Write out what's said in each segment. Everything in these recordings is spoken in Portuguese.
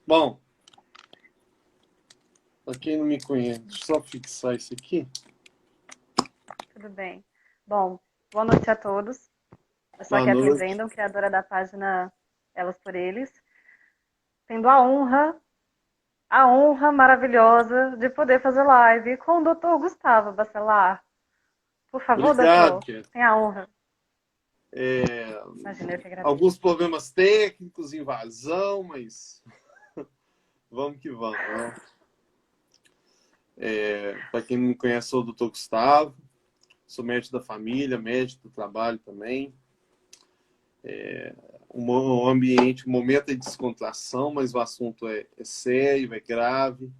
Bom, para quem não me conhece, deixa eu só fixar isso aqui. Tudo bem. Bom, boa noite a todos. Eu sou a Boa Kathleen noite. Brandon, criadora da página Elas por Eles, tendo a honra maravilhosa de poder fazer live com o Dr. Gustavo Bacelar. Por favor, Obrigado, doutor, Ken. tenha a honra. É, Imagina, eu que agradeço. alguns problemas técnicos, invasão, mas vamos que vamos. Né? Para quem não me conhece, sou o Dr. Gustavo, sou médico da família, médico do trabalho também. Um ambiente, um momento de descontração, mas o assunto é sério, é grave.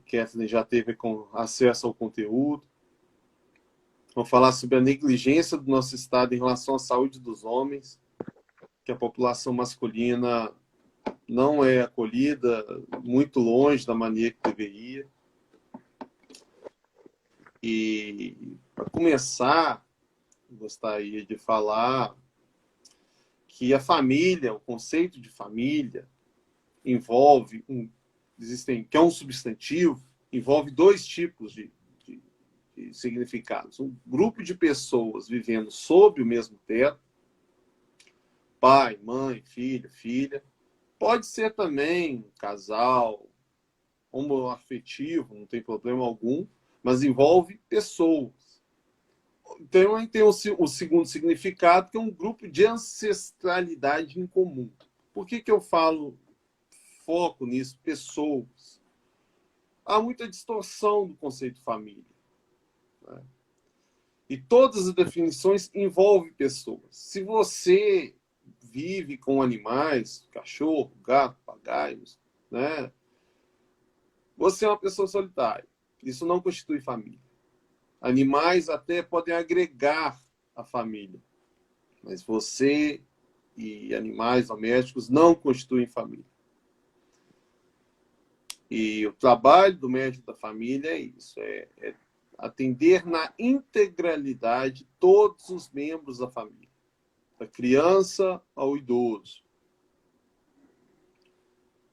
Kathleen já teve acesso ao conteúdo. Vou falar sobre a negligência do nosso Estado em relação à saúde dos homens, que a população masculina não é acolhida, muito longe da maneira que deveria. E, para começar, gostaria de falar que a família, o conceito de família, envolve que é um substantivo, envolve dois tipos de significados. Um grupo de pessoas vivendo sob o mesmo teto, pai, mãe, filho, filha. Pode ser também um casal homoafetivo, não tem problema algum, mas envolve pessoas. Então, tem o segundo significado, que é um grupo de ancestralidade em comum. Por que eu falo foco nisso? Pessoas. Há muita distorção do conceito família. Né? E todas as definições envolvem pessoas. Se você vive com animais, cachorro, gato, papagaios, né? Você é uma pessoa solitária. Isso não constitui família. Animais até podem agregar a família, mas você e animais domésticos não constituem família. E o trabalho do médico da família é isso, é atender na integralidade todos os membros da família, da criança ao idoso.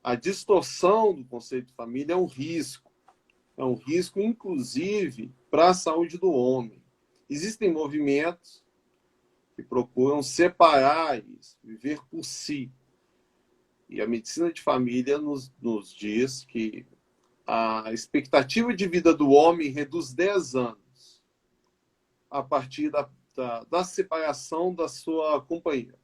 A distorção do conceito de família é um risco, inclusive, para a saúde do homem. Existem movimentos que procuram separar isso, viver por si. E a medicina de família nos diz que a expectativa de vida do homem reduz 10 anos a partir da separação da sua companheira.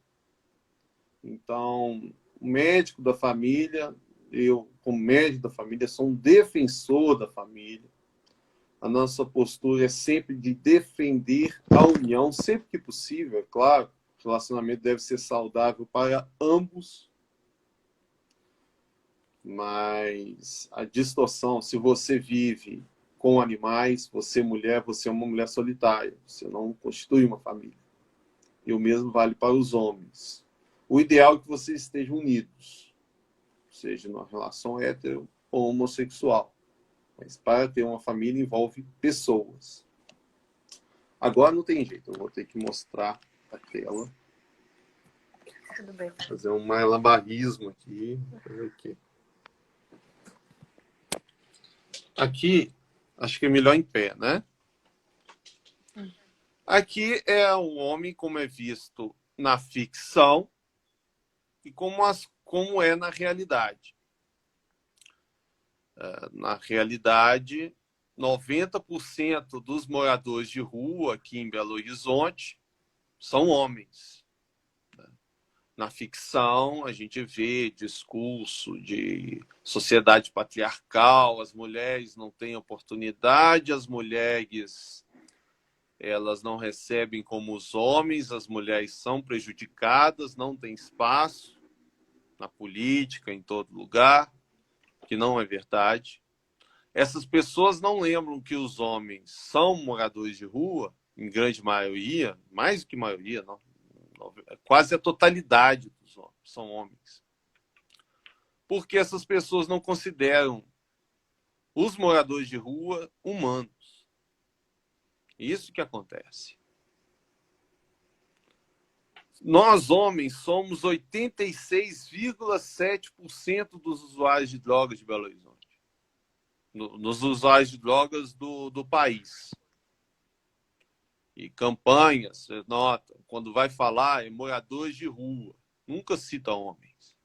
Então, o médico da família, eu, como médico da família, sou um defensor da família. A nossa postura é sempre de defender a união, sempre que possível, é claro. O relacionamento deve ser saudável para ambos, mas a distorção, se você vive com animais, você mulher, você é uma mulher solitária, você não constitui uma família. E o mesmo vale para os homens. O ideal é que vocês estejam unidos, seja numa relação hétero ou homossexual. Mas para ter uma família envolve pessoas. Agora não tem jeito, eu vou ter que mostrar a tela. Tudo bem. Fazer um malabarismo aqui. Fazer o quê? Aqui, acho que é melhor em pé, né? Aqui é um homem como é visto na ficção e como é na realidade. Na realidade, 90% dos moradores de rua aqui em Belo Horizonte são homens. Na ficção, a gente vê discurso de sociedade patriarcal, as mulheres não têm oportunidade, as mulheres elas não recebem como os homens, as mulheres são prejudicadas, não têm espaço na política, em todo lugar, que não é verdade. Essas pessoas não lembram que os homens são moradores de rua, em grande maioria, mais do que maioria, não, quase a totalidade dos homens são homens. Porque essas pessoas não consideram os moradores de rua humanos. Isso que acontece. Nós, homens, somos 86,7% dos usuários de drogas de Belo Horizonte. Nos usuários de drogas do país. E campanhas, você nota, quando vai falar, é moradores de rua. Nunca cita homens.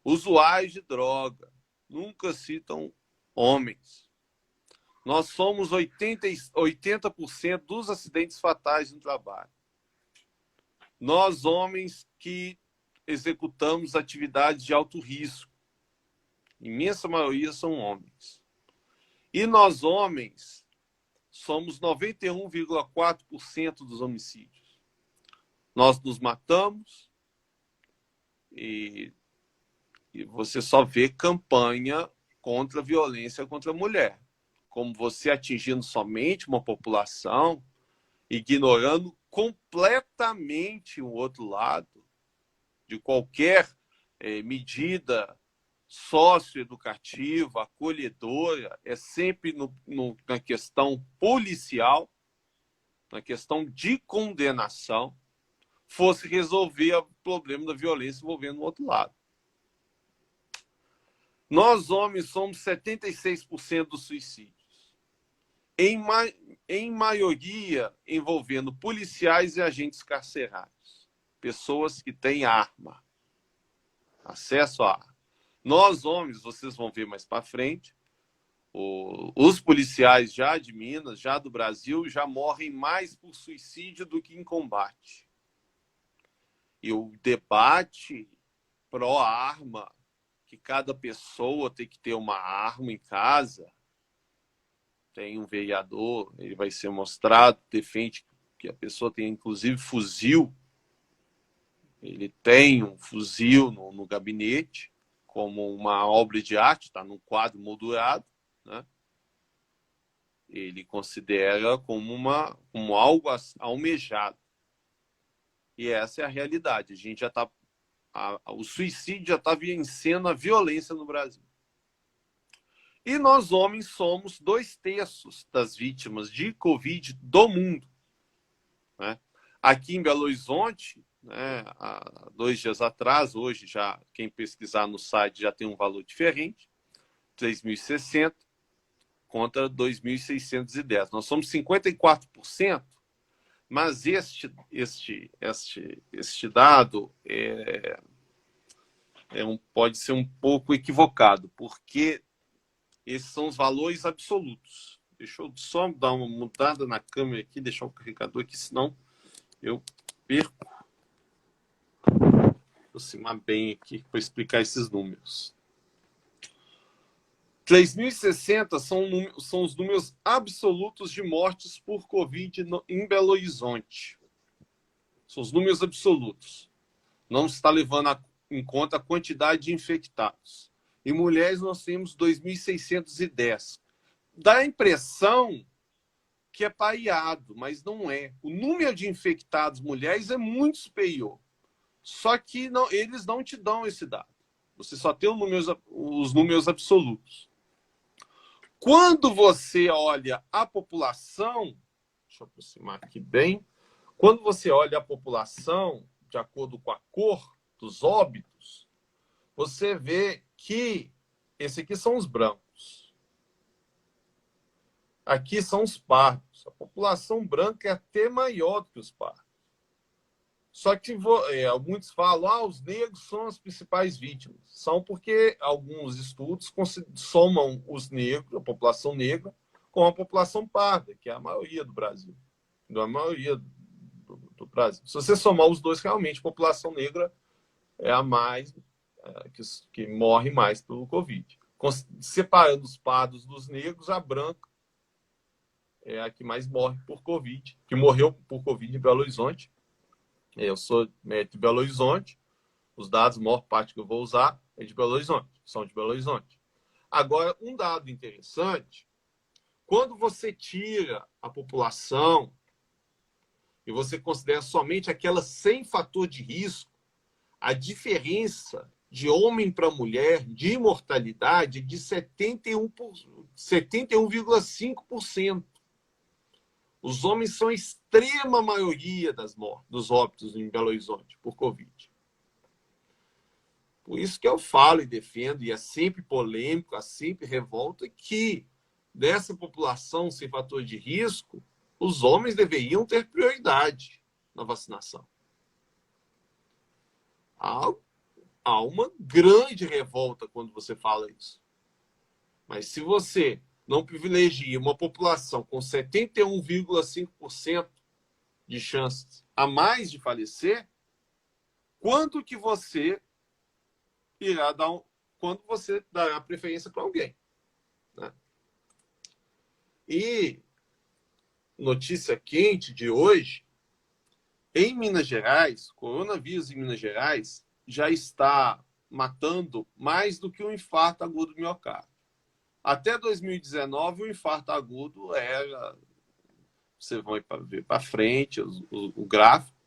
Usuários de droga. Nunca citam homens. Nós somos 80% dos acidentes fatais no trabalho. Nós, homens, que executamos atividades de alto risco. Imensa maioria são homens. E nós, homens, somos 91,4% dos homicídios. Nós nos matamos e você só vê campanha contra a violência contra a mulher. Como você atingindo somente uma população, ignorando completamente o outro lado de qualquer medida socioeducativa, acolhedora, é sempre na questão policial, na questão de condenação, fosse resolver o problema da violência envolvendo o outro lado. Nós, homens, somos 76% dos suicídios. Em maioria, envolvendo policiais e agentes carcerários. Pessoas que têm arma. Acesso à arma. Nós, homens, vocês vão ver mais para frente, os policiais já de Minas, já do Brasil, já morrem mais por suicídio do que em combate. E o debate pró-arma, que cada pessoa tem que ter uma arma em casa, tem um vereador, ele vai ser mostrado, defende que a pessoa tenha inclusive fuzil, ele tem um fuzil no gabinete, como uma obra de arte, está num quadro moldurado, né? Ele considera como algo almejado. E essa é a realidade. A gente já tá, o suicídio já está vencendo a violência no Brasil. E nós, homens, somos 2/3 das vítimas de Covid do mundo. Né? Aqui em Belo Horizonte, né, há 2 dias atrás, hoje já quem pesquisar no site já tem um valor diferente, 3.060 contra 2.610. Nós somos 54%, mas este dado pode ser um pouco equivocado, porque esses são os valores absolutos. Deixa eu só dar uma mudada na câmera aqui, deixar o carregador aqui, senão eu perco. Vou aproximar bem aqui para explicar esses números. 3.060 são os números absolutos de mortes por Covid em Belo Horizonte. São os números absolutos. Não se está levando em conta a quantidade de infectados. Em mulheres, nós temos 2.610. Dá a impressão que é pareado, mas não é. O número de infectados mulheres é muito superior. Só que eles não te dão esse dado. Você só tem os números absolutos. Quando você olha a população, deixa eu aproximar aqui bem, quando você olha a população, de acordo com a cor dos óbitos, você vê que esse aqui são os brancos. Aqui são os pardos. A população branca é até maior do que os pardos. Só que muitos falam, os negros são as principais vítimas. São porque alguns estudos somam os negros, a população negra, com a população parda, que é a maioria do Brasil. A maioria do Brasil. Se você somar os dois, realmente, a população negra é a mais que morre mais pelo Covid. Separando os pardos dos negros, a branca é a que mais morre por Covid, que morreu por Covid em Belo Horizonte. Eu sou médico de Belo Horizonte. Os dados, a maior parte que eu vou usar é de Belo Horizonte, são de Belo Horizonte. Agora, um dado interessante, quando você tira a população e você considera somente aquela sem fator de risco, a diferença de homem para mulher de mortalidade é de 71,5%. Os homens são a extrema maioria dos óbitos em Belo Horizonte por Covid. Por isso que eu falo e defendo, e é sempre polêmico, é sempre revolta, que dessa população sem fator de risco, os homens deveriam ter prioridade na vacinação. Há uma grande revolta quando você fala isso. Mas se você não privilegia uma população com 71,5% de chances a mais de falecer, quando que você irá dar quando você dará preferência para alguém, né? E notícia quente de hoje, em Minas Gerais, coronavírus em Minas Gerais já está matando mais do que um infarto agudo do miocárdio. Até 2019, o infarto agudo era, você vai ver para frente o gráfico,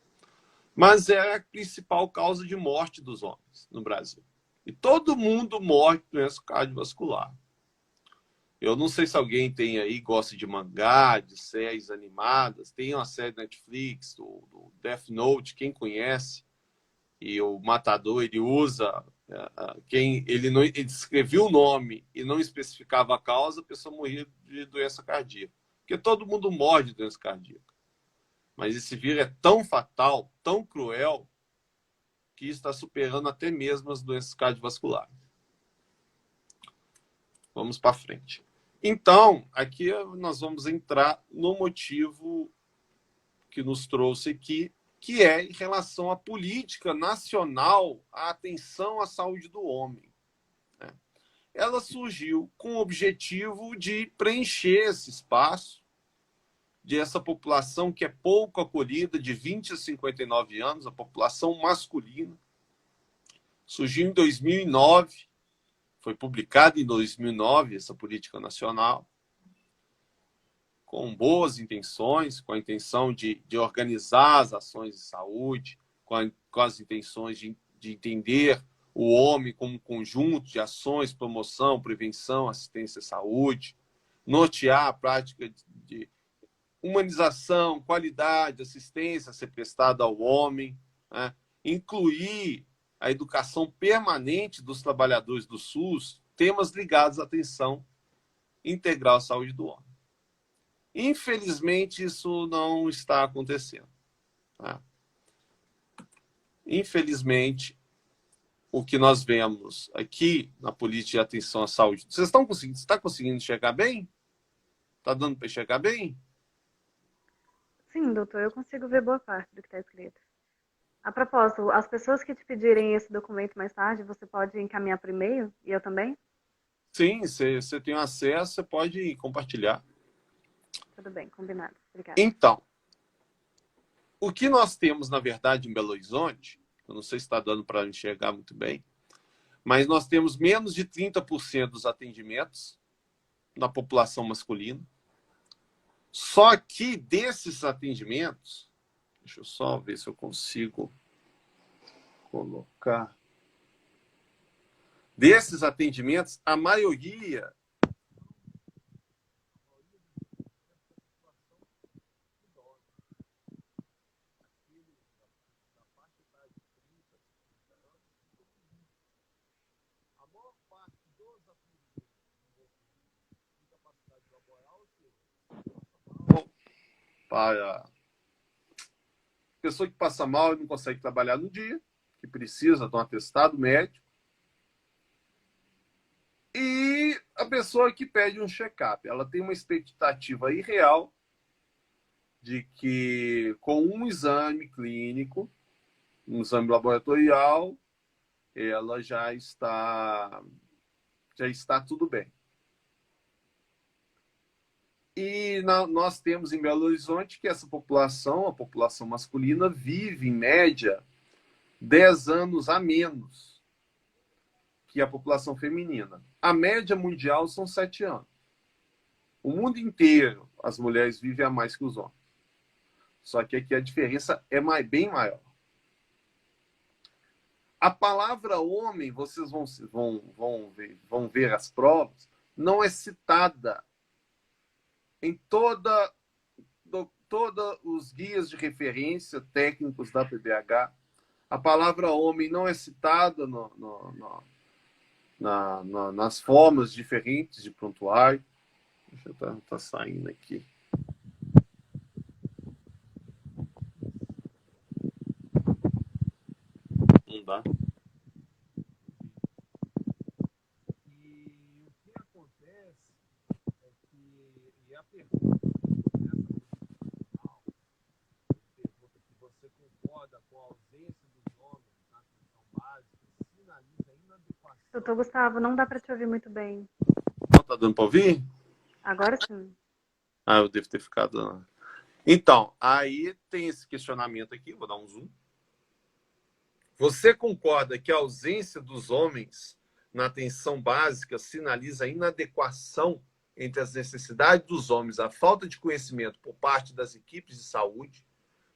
mas era a principal causa de morte dos homens no Brasil. E todo mundo morre de doença cardiovascular. Eu não sei se alguém tem aí, gosta de mangá, de séries animadas. Tem uma série Netflix, do Death Note, quem conhece. E o matador, ele usa... ele escreveu o nome e não especificava a causa, a pessoa morria de doença cardíaca. Porque todo mundo morre de doença cardíaca. Mas esse vírus é tão fatal, tão cruel, que está superando até mesmo as doenças cardiovasculares. Vamos para frente. Então, aqui nós vamos entrar no motivo que nos trouxe aqui, que é em relação à política nacional, a atenção à saúde do homem. Ela surgiu com o objetivo de preencher esse espaço de essa população que é pouco acolhida, de 20 a 59 anos, a população masculina. Surgiu em 2009, foi publicada em 2009 essa política nacional, com boas intenções, com a intenção de organizar as ações de saúde, com as intenções de entender o homem como um conjunto de ações, promoção, prevenção, assistência à saúde, nortear a prática de humanização, qualidade, assistência a ser prestada ao homem, né? Incluir a educação permanente dos trabalhadores do SUS, temas ligados à atenção integral à saúde do homem. Infelizmente, isso não está acontecendo. Tá? Infelizmente, o que nós vemos aqui na política de atenção à saúde... Você está conseguindo enxergar bem? Está dando para enxergar bem? Sim, doutor, eu consigo ver boa parte do que está escrito. A propósito, as pessoas que te pedirem esse documento mais tarde, você pode encaminhar por e-mail? E eu também? Sim, você tem acesso, você pode compartilhar. Tudo bem, combinado. Obrigada. Então, o que nós temos, na verdade, em Belo Horizonte, eu não sei se está dando para enxergar muito bem, mas nós temos menos de 30% dos atendimentos na população masculina. Só que desses atendimentos, deixa eu só ver se eu consigo colocar. Desses atendimentos, a maioria para pessoa que passa mal e não consegue trabalhar no dia, que precisa de um atestado médico, e a pessoa que pede um check-up. Ela tem uma expectativa irreal de que com um exame clínico, um exame laboratorial, ela já está tudo bem. E nós temos em Belo Horizonte que essa população, a população masculina, vive, em média, 10 anos a menos que a população feminina. A média mundial são 7 anos. O mundo inteiro, as mulheres vivem a mais que os homens. Só que aqui a diferença é bem maior. A palavra homem, vocês vão ver as provas, não é citada em toda todos os guias de referência técnicos da PBH. A palavra homem não é citada nas formas diferentes de prontuário. Deixa eu tá saindo aqui. Não dá. E o que acontece é que a pergunta que você concorda com a ausência dos homens na função básica sinaliza inadequação. Doutor Gustavo, não dá para te ouvir muito bem. Não tá dando para ouvir? Agora sim. Ah, eu devo ter ficado... Então, aí tem esse questionamento aqui, vou dar um zoom. Você concorda que a ausência dos homens na atenção básica sinaliza a inadequação entre as necessidades dos homens, a falta de conhecimento por parte das equipes de saúde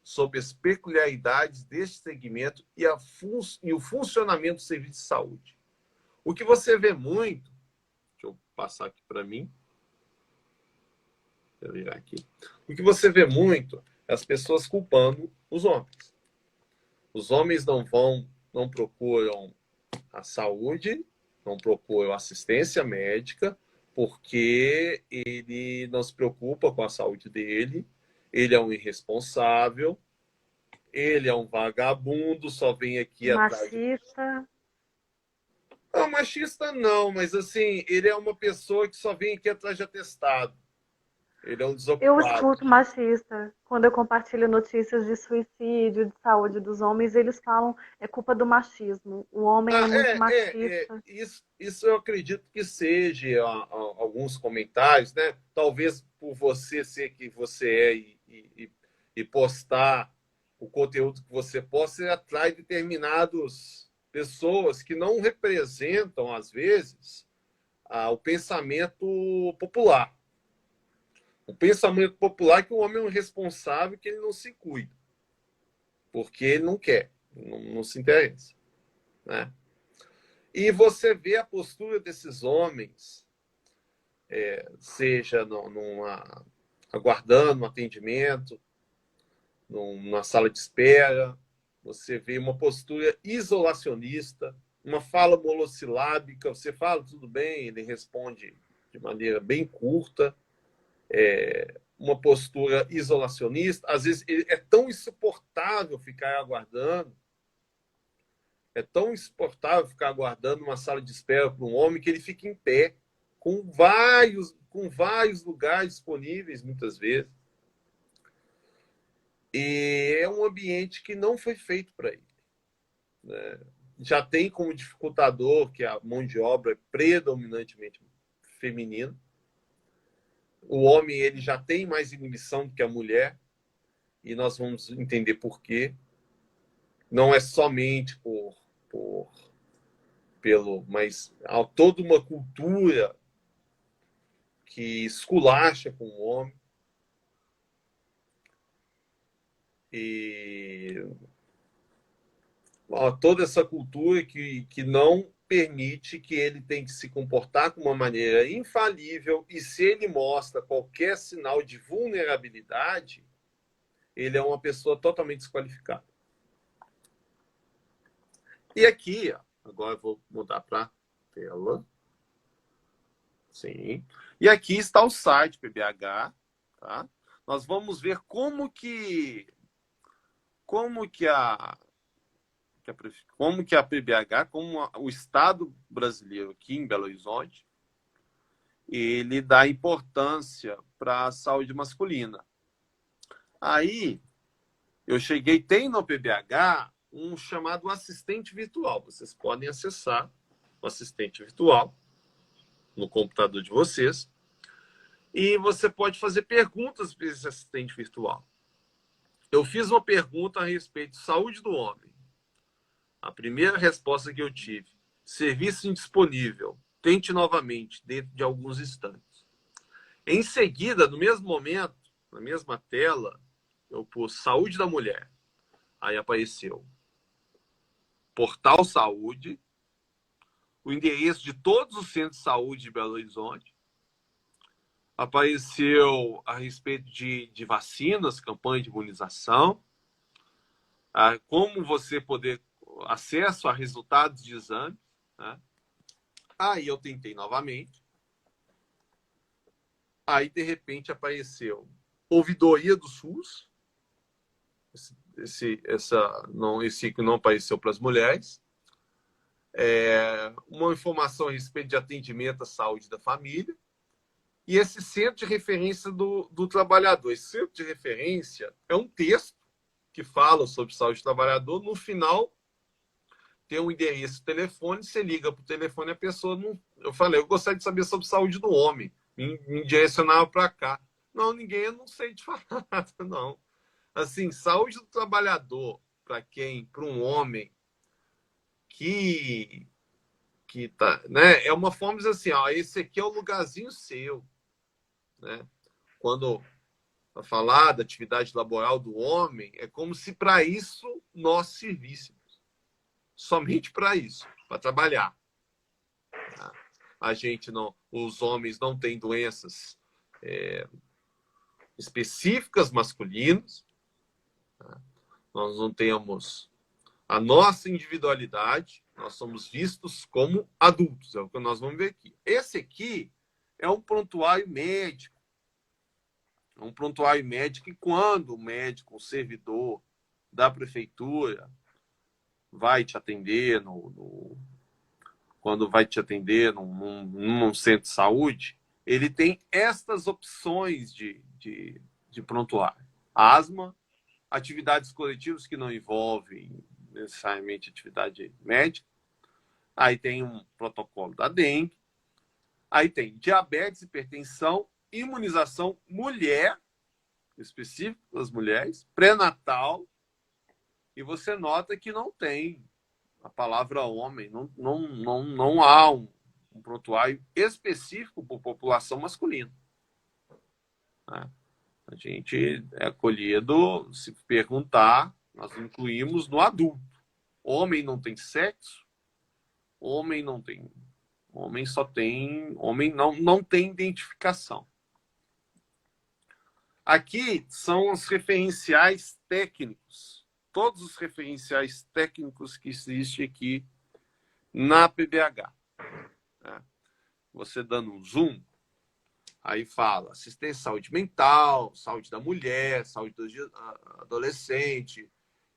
sobre as peculiaridades deste segmento e o funcionamento do serviço de saúde? O que você vê muito, deixa eu passar aqui para mim, deixa eu virar aqui. O que você vê muito é as pessoas culpando os homens. Os homens não procuram a saúde, não procuram assistência médica, porque ele não se preocupa com a saúde dele, ele é um irresponsável, ele é um vagabundo, só vem aqui atrás. Machista. Não, machista não, mas assim, ele é uma pessoa que só vem aqui atrás de atestado. Ele é um Eu desocupado. escuto machista. Quando eu compartilho notícias de suicídio, de saúde dos homens, eles falam é culpa do machismo. O homem é muito machista. Isso eu acredito que seja alguns comentários, né? Talvez por você ser que você é e postar o conteúdo que você posta, você atrai determinadas pessoas que não representam, às vezes, o pensamento popular. O pensamento popular é que o homem é um responsável, que ele não se cuida, porque ele não quer, não se interessa, né? E você vê a postura desses homens, seja aguardando um atendimento, numa sala de espera, você vê uma postura isolacionista, uma fala monossilábica, você fala tudo bem, ele responde de maneira bem curta, uma postura isolacionista. Às vezes é tão insuportável ficar aguardando, uma sala de espera para um homem, que ele fica em pé, com vários lugares disponíveis, muitas vezes. E é um ambiente que não foi feito para ele, né? Já tem como dificultador que a mão de obra é predominantemente feminina. O homem ele já tem mais inibição do que a mulher, e nós vamos entender por quê. Não é somente mas há toda uma cultura que esculacha com o homem. E toda essa cultura que não permite que ele tenha que se comportar de uma maneira infalível, e se ele mostra qualquer sinal de vulnerabilidade, ele é uma pessoa totalmente desqualificada. E aqui, agora eu vou mudar para tela. Sim. E aqui está o site PBH, tá? Nós vamos ver como que a PBH, como o Estado brasileiro aqui em Belo Horizonte, ele dá importância para a saúde masculina. Aí, tem no PBH um chamado assistente virtual. Vocês podem acessar o assistente virtual no computador de vocês, e você pode fazer perguntas para esse assistente virtual. Eu fiz uma pergunta a respeito de saúde do homem. A primeira resposta que eu tive: serviço indisponível. Tente novamente, dentro de alguns instantes. Em seguida, no mesmo momento, na mesma tela, eu pus saúde da mulher. Aí apareceu Portal Saúde, o endereço de todos os centros de saúde de Belo Horizonte, Apareceu a respeito de vacinas, campanha de imunização, como você poder acesso a resultados de exame, né? Aí eu tentei novamente. Aí, de repente, apareceu ouvidoria do SUS. Esse que não apareceu para as mulheres. Uma informação a respeito de atendimento à saúde da família. E esse centro de referência do trabalhador. Esse centro de referência é um texto que fala sobre saúde do trabalhador. No final, tem um endereço, telefone, você liga para o telefone, a pessoa não. Eu falei, eu gostaria de saber sobre saúde do homem. Me direcionava para cá. Não, ninguém, eu não sei te falar nada, não. Assim, saúde do trabalhador, para um homem que tá, né? É uma forma de dizer assim, ó, esse aqui é o lugarzinho seu, né? Quando falar da atividade laboral do homem, é como se para isso nós servíssemos. Somente para isso, para trabalhar. A gente não, os homens não têm doenças específicas masculinas. Nós não temos a nossa individualidade. Nós somos vistos como adultos. É o que nós vamos ver aqui. Esse aqui é um prontuário médico. É um prontuário médico que quando o médico, o servidor da prefeitura vai te atender quando vai te atender num centro de saúde, ele tem estas opções de prontuário. Asma, atividades coletivas que não envolvem necessariamente atividade médica. Aí tem um protocolo da dengue. Aí tem diabetes, hipertensão, imunização, mulher, específico das mulheres, pré-natal. E você nota que não tem a palavra homem, não há um prontuário específico para a população masculina. Né? A gente é acolhido, se perguntar, nós incluímos no adulto. Homem não tem sexo, homem não tem. Homem só tem. Homem não tem identificação. Aqui são os referenciais técnicos. Todos os referenciais técnicos que existem aqui na PBH. Você dando um zoom, aí fala assistência à saúde mental, saúde da mulher, saúde do adolescente,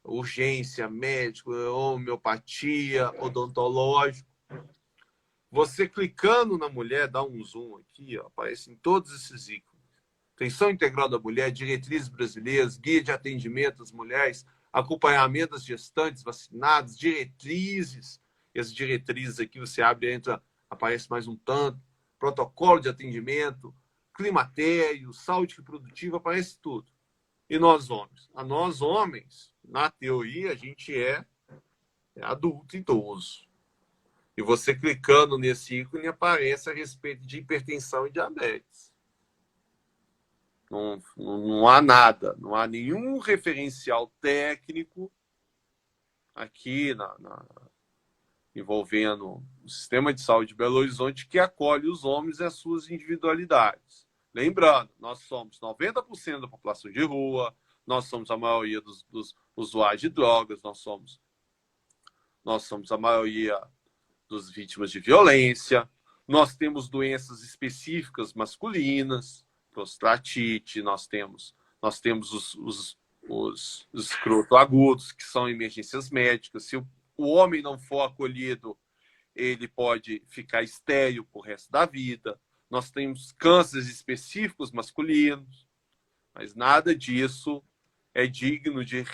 urgência, médico, homeopatia, odontológico. Você clicando na mulher, dá um zoom aqui, ó, aparecem todos esses ícones. Atenção integral da mulher, diretrizes brasileiras, guia de atendimento às mulheres, acompanhamento das gestantes vacinadas, diretrizes. E as diretrizes aqui você abre, entra, aparece mais um tanto. Protocolo de atendimento, climatério, saúde reprodutiva, aparece tudo. E nós homens? A nós homens, na teoria, a gente é adulto, idoso. E você clicando nesse ícone aparece a respeito de hipertensão e diabetes. Não há nada, não há nenhum referencial técnico aqui envolvendo o sistema de saúde de Belo Horizonte que acolhe os homens e as suas individualidades. Lembrando, nós somos 90% da população de rua, nós somos a maioria dos usuários de drogas, nós somos a maioria das vítimas de violência, nós temos doenças específicas masculinas, prostatite, nós temos os escroto agudos, que são emergências médicas. Se o homem não for acolhido, ele pode ficar estéril pro resto da vida. Nós temos cânceres específicos masculinos, mas nada disso é digno de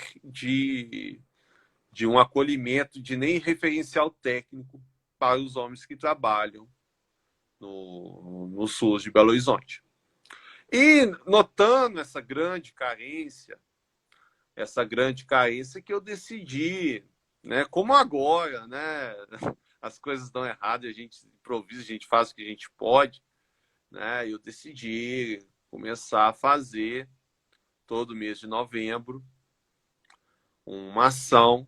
um acolhimento, de nem referencial técnico para os homens que trabalham no SUS de Belo Horizonte. E notando essa grande carência que eu decidi, né, como agora, né, as coisas dão errado e a gente improvisa, a gente faz o que a gente pode, né, eu decidi começar a fazer todo mês de novembro uma ação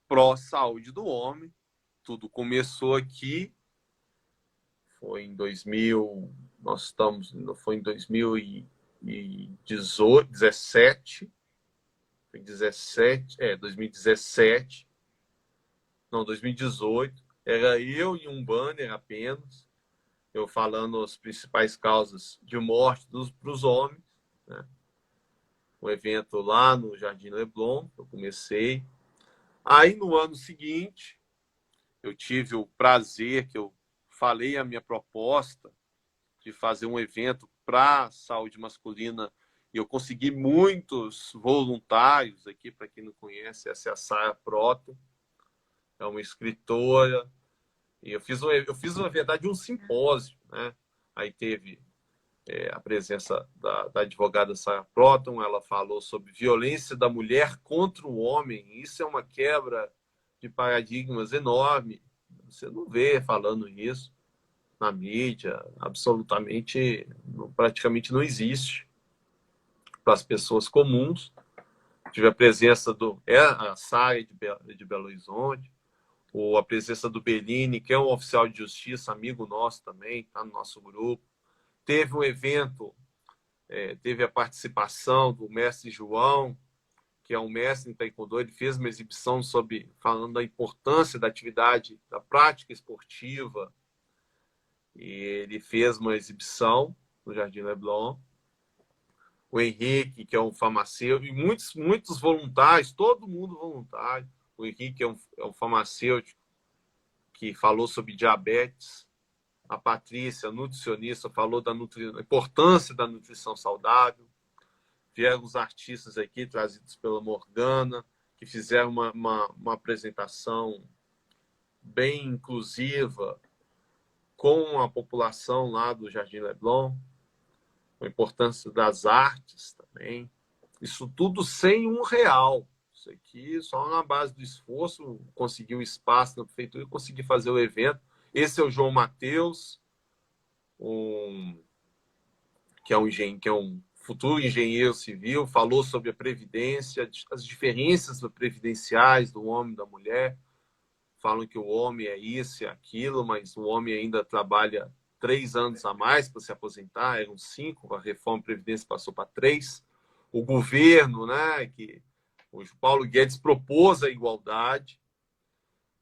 pró-saúde do homem. Tudo começou aqui, foi em nós estamos, foi em 2017, 2017, não, 2018, era eu e um banner apenas, eu falando as principais causas de morte para os homens, né? Um evento lá no Jardim Leblon, eu comecei. Aí, no ano seguinte, eu tive o prazer, que eu falei a minha proposta de fazer um evento para a saúde masculina, e eu consegui muitos voluntários aqui. Para quem não conhece, essa é a Sara Proto, é uma escritora, e eu fiz, na verdade, um simpósio, né? Aí teve a presença da advogada Sara Proton, ela falou sobre violência da mulher contra o homem. Isso é uma quebra de paradigmas enorme. Você não vê falando isso na mídia, absolutamente, praticamente não existe para as pessoas comuns. Tive a presença a Sara de Belo Horizonte, ou a presença do Bellini, que é um oficial de justiça, amigo nosso também, está no nosso grupo. Teve um evento, teve a participação do mestre João, que é um mestre em Taekwondo. Ele fez uma exibição falando da importância da atividade, da prática esportiva. E ele fez uma exibição no Jardim Leblon. O Henrique, que é um farmacêutico, e muitos voluntários, todo mundo voluntário. O Henrique é um farmacêutico que falou sobre diabetes. A Patrícia, nutricionista, falou da importância da nutrição saudável. Vieram os artistas aqui, trazidos pela Morgana, que fizeram uma apresentação bem inclusiva com a população lá do Jardim Leblon. A importância das artes também. Isso tudo sem R$1. Isso aqui só na base do esforço, consegui um espaço na prefeitura e consegui fazer o evento. Esse é o João Matheus, que é um futuro engenheiro civil, falou sobre a previdência, as diferenças previdenciais do homem e da mulher. Falam que o homem é isso e aquilo, mas o homem ainda trabalha 3 anos a mais para se aposentar, eram 5, a reforma da Previdência passou para 3. O governo, né, que o Paulo Guedes propôs a igualdade,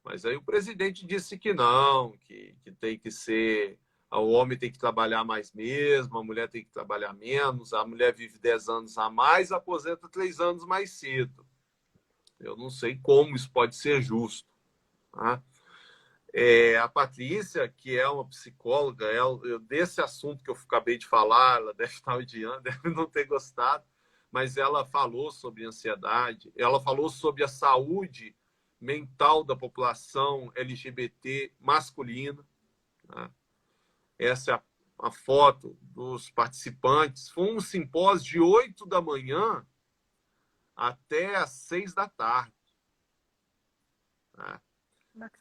mas aí o presidente disse que não, que tem que ser, o homem tem que trabalhar mais mesmo, a mulher tem que trabalhar menos, a mulher vive 10 anos a mais, aposenta 3 anos mais cedo. Eu não sei como isso pode ser justo. Tá? A Patrícia, que é uma psicóloga, desse assunto que eu acabei de falar, ela deve estar odiando, deve não ter gostado, mas ela falou sobre ansiedade, ela falou sobre a saúde mental da população LGBT masculina. Né? Essa é a foto dos participantes. Foi um simpósio de 8 da manhã até às 6 da tarde. Né?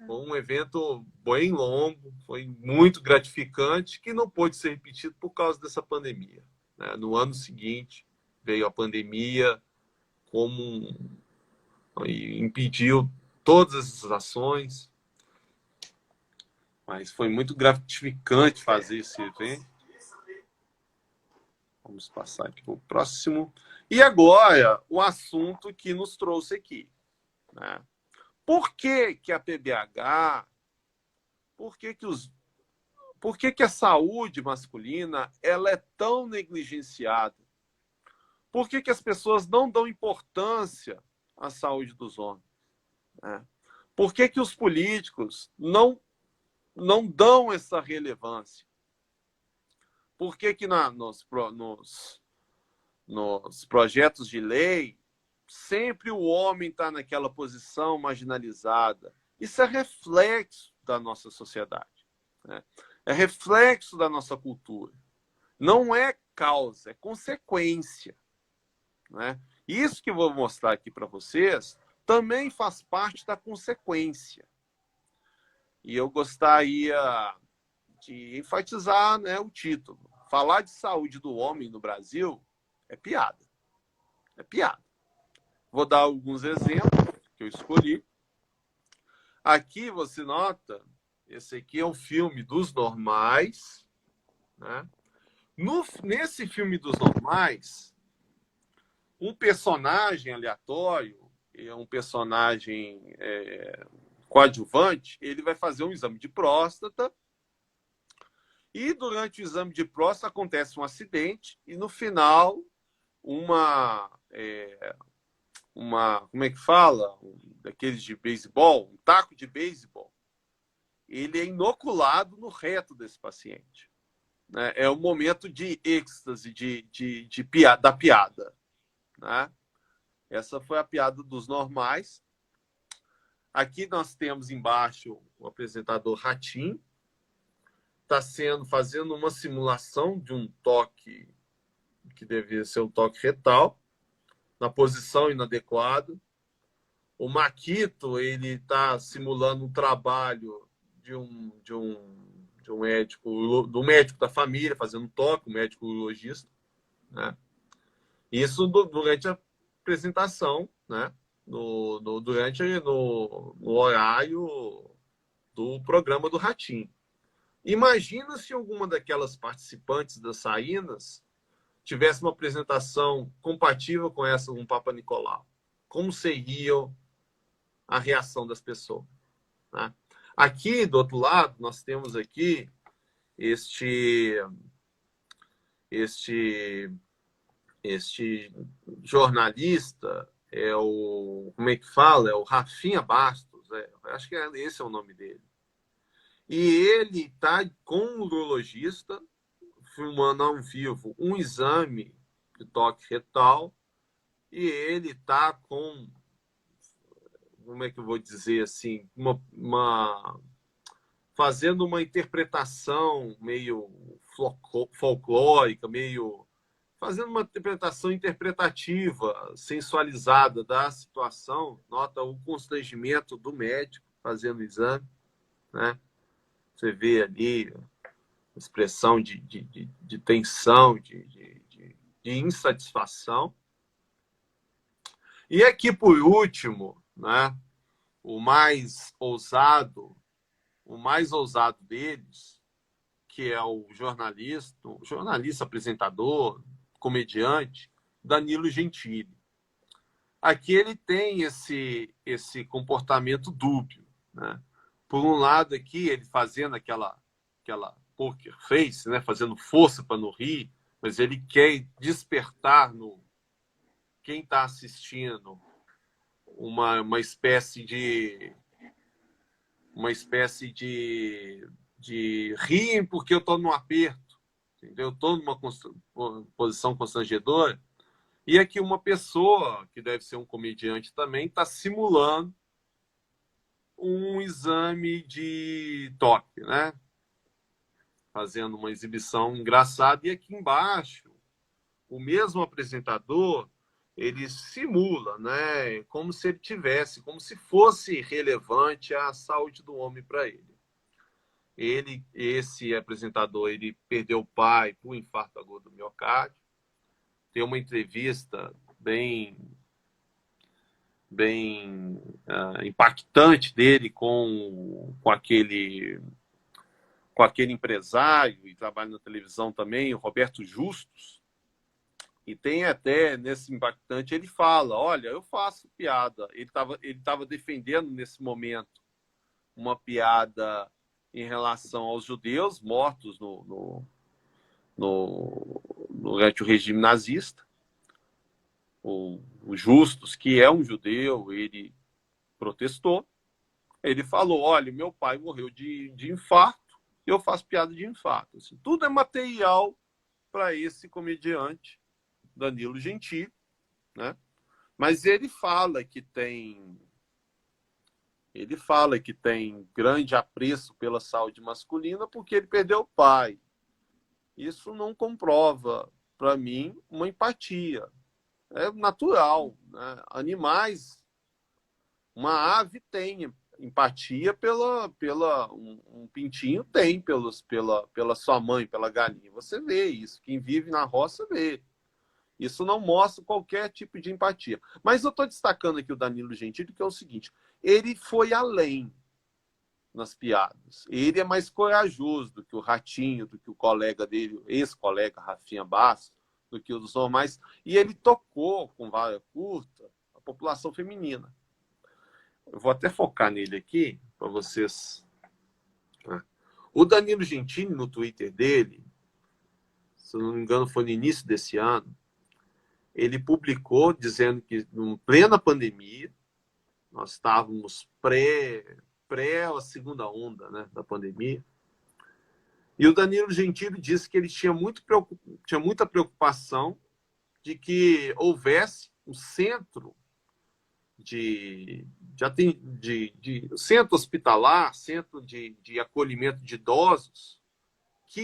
Foi um evento bem longo, foi muito gratificante, que não pôde ser repetido por causa dessa pandemia. Né? No ano seguinte, veio a pandemia e impediu todas essas ações. Mas foi muito gratificante fazer esse evento. Vamos passar aqui para o próximo. E agora, o assunto que nos trouxe aqui. Né? Por que a PBH, por que a saúde masculina ela é tão negligenciada? Por que as pessoas não dão importância à saúde dos homens? Né? Por que os políticos não dão essa relevância? Por que nos projetos de lei sempre o homem está naquela posição marginalizada? Isso é reflexo da nossa sociedade. Né? É reflexo da nossa cultura. Não é causa, é consequência. Né? Isso que eu vou mostrar aqui para vocês também faz parte da consequência. E eu gostaria de enfatizar, né, o título. Falar de saúde do homem no Brasil é piada. É piada. Vou dar alguns exemplos que eu escolhi. Aqui você nota, esse aqui é um filme dos normais, né? Nesse filme dos normais, um personagem aleatório, um personagem coadjuvante, ele vai fazer um exame de próstata e durante o exame de próstata acontece um acidente e no final como é que fala? Daqueles de beisebol, um taco de beisebol, ele é inoculado no reto desse paciente. Né? É um momento de êxtase, da piada. Né? Essa foi a piada dos normais. Aqui nós temos embaixo o apresentador Ratinho, está fazendo uma simulação de um toque que deveria ser um toque retal, na posição inadequada. O Maquito, ele está simulando um trabalho do médico da família, fazendo toque, o médico urologista. Né? Isso durante a apresentação, né? Durante no horário do programa do Ratinho. Imagina se alguma daquelas participantes das Sainas tivesse uma apresentação compatível com essa do Papa Nicolau. Como seria a reação das pessoas? Né? Aqui, do outro lado, nós temos aqui este jornalista, como é que fala? É o Rafinha Bastos, acho que esse é o nome dele. E ele está com um urologista, filmando ao vivo um exame de toque retal, e ele está com, como é que eu vou dizer assim, fazendo uma interpretação meio folclórica, fazendo uma interpretativa, sensualizada da situação. Nota o constrangimento do médico fazendo o exame, né? Você vê ali expressão de tensão, de insatisfação. E aqui, por último, né, o mais ousado deles, que é o jornalista, apresentador, comediante, Danilo Gentili. Aqui ele tem esse comportamento dúbio. Né? Por um lado, aqui, ele fazendo aquela poker face, né? Fazendo força para não rir, mas ele quer despertar no quem está assistindo uma espécie de riem porque eu estou num aperto, entendeu? Eu estou numa posição constrangedora. E aqui uma pessoa, que deve ser um comediante também, está simulando um exame de toque, né? Fazendo uma exibição engraçada. E aqui embaixo, o mesmo apresentador, ele simula, né? Como se ele tivesse, como se fosse relevante a saúde do homem para ele. Esse apresentador, ele perdeu o pai por infarto agudo do miocárdio. Tem uma entrevista bem impactante dele com aquele empresário, e trabalha na televisão também, o Roberto Justus. E tem até, nesse impactante, ele fala, olha, eu faço piada. Ele tava defendendo, nesse momento, uma piada em relação aos judeus mortos durante o regime nazista. O Justus, que é um judeu, ele protestou. Ele falou, olha, meu pai morreu de infarto, eu faço piada de infarto. Assim, tudo é material para esse comediante, Danilo Gentili, né? Mas ele fala que tem grande apreço pela saúde masculina porque ele perdeu o pai. Isso não comprova, para mim, uma empatia. É natural, né? Animais, uma ave tem empatia um pintinho tem pela sua mãe, pela galinha. Você vê isso. Quem vive na roça vê. Isso não mostra qualquer tipo de empatia. Mas eu estou destacando aqui o Danilo Gentili, que é o seguinte: ele foi além. nas piadas. Ele é mais corajoso do que o Ratinho, do que o colega dele, ex-colega Rafinha Bastos, do que os normais. E ele tocou com vara curta a população feminina. Eu vou até focar nele aqui para vocês. O Danilo Gentili, no Twitter dele, se não me engano, foi no início desse ano, ele publicou dizendo que, em plena pandemia, nós estávamos pré a segunda onda, né, da pandemia, e o Danilo Gentili disse que ele tinha muita preocupação de que houvesse um centro de centro hospitalar, centro de acolhimento de idosos,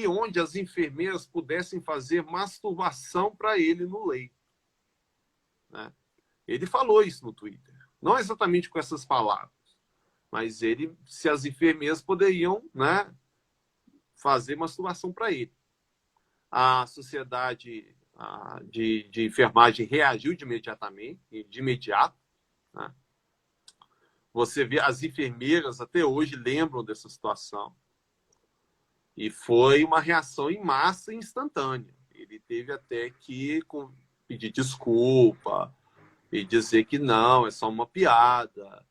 onde as enfermeiras pudessem fazer masturbação para ele no leito. Né? Ele falou isso no Twitter. Não exatamente com essas palavras, mas se as enfermeiras poderiam, né, fazer masturbação para ele. A sociedade de enfermagem reagiu de imediato. Né? Você vê, as enfermeiras até hoje lembram dessa situação. E foi uma reação em massa instantânea. Ele teve até que pedir desculpa e dizer que não, é só uma piada.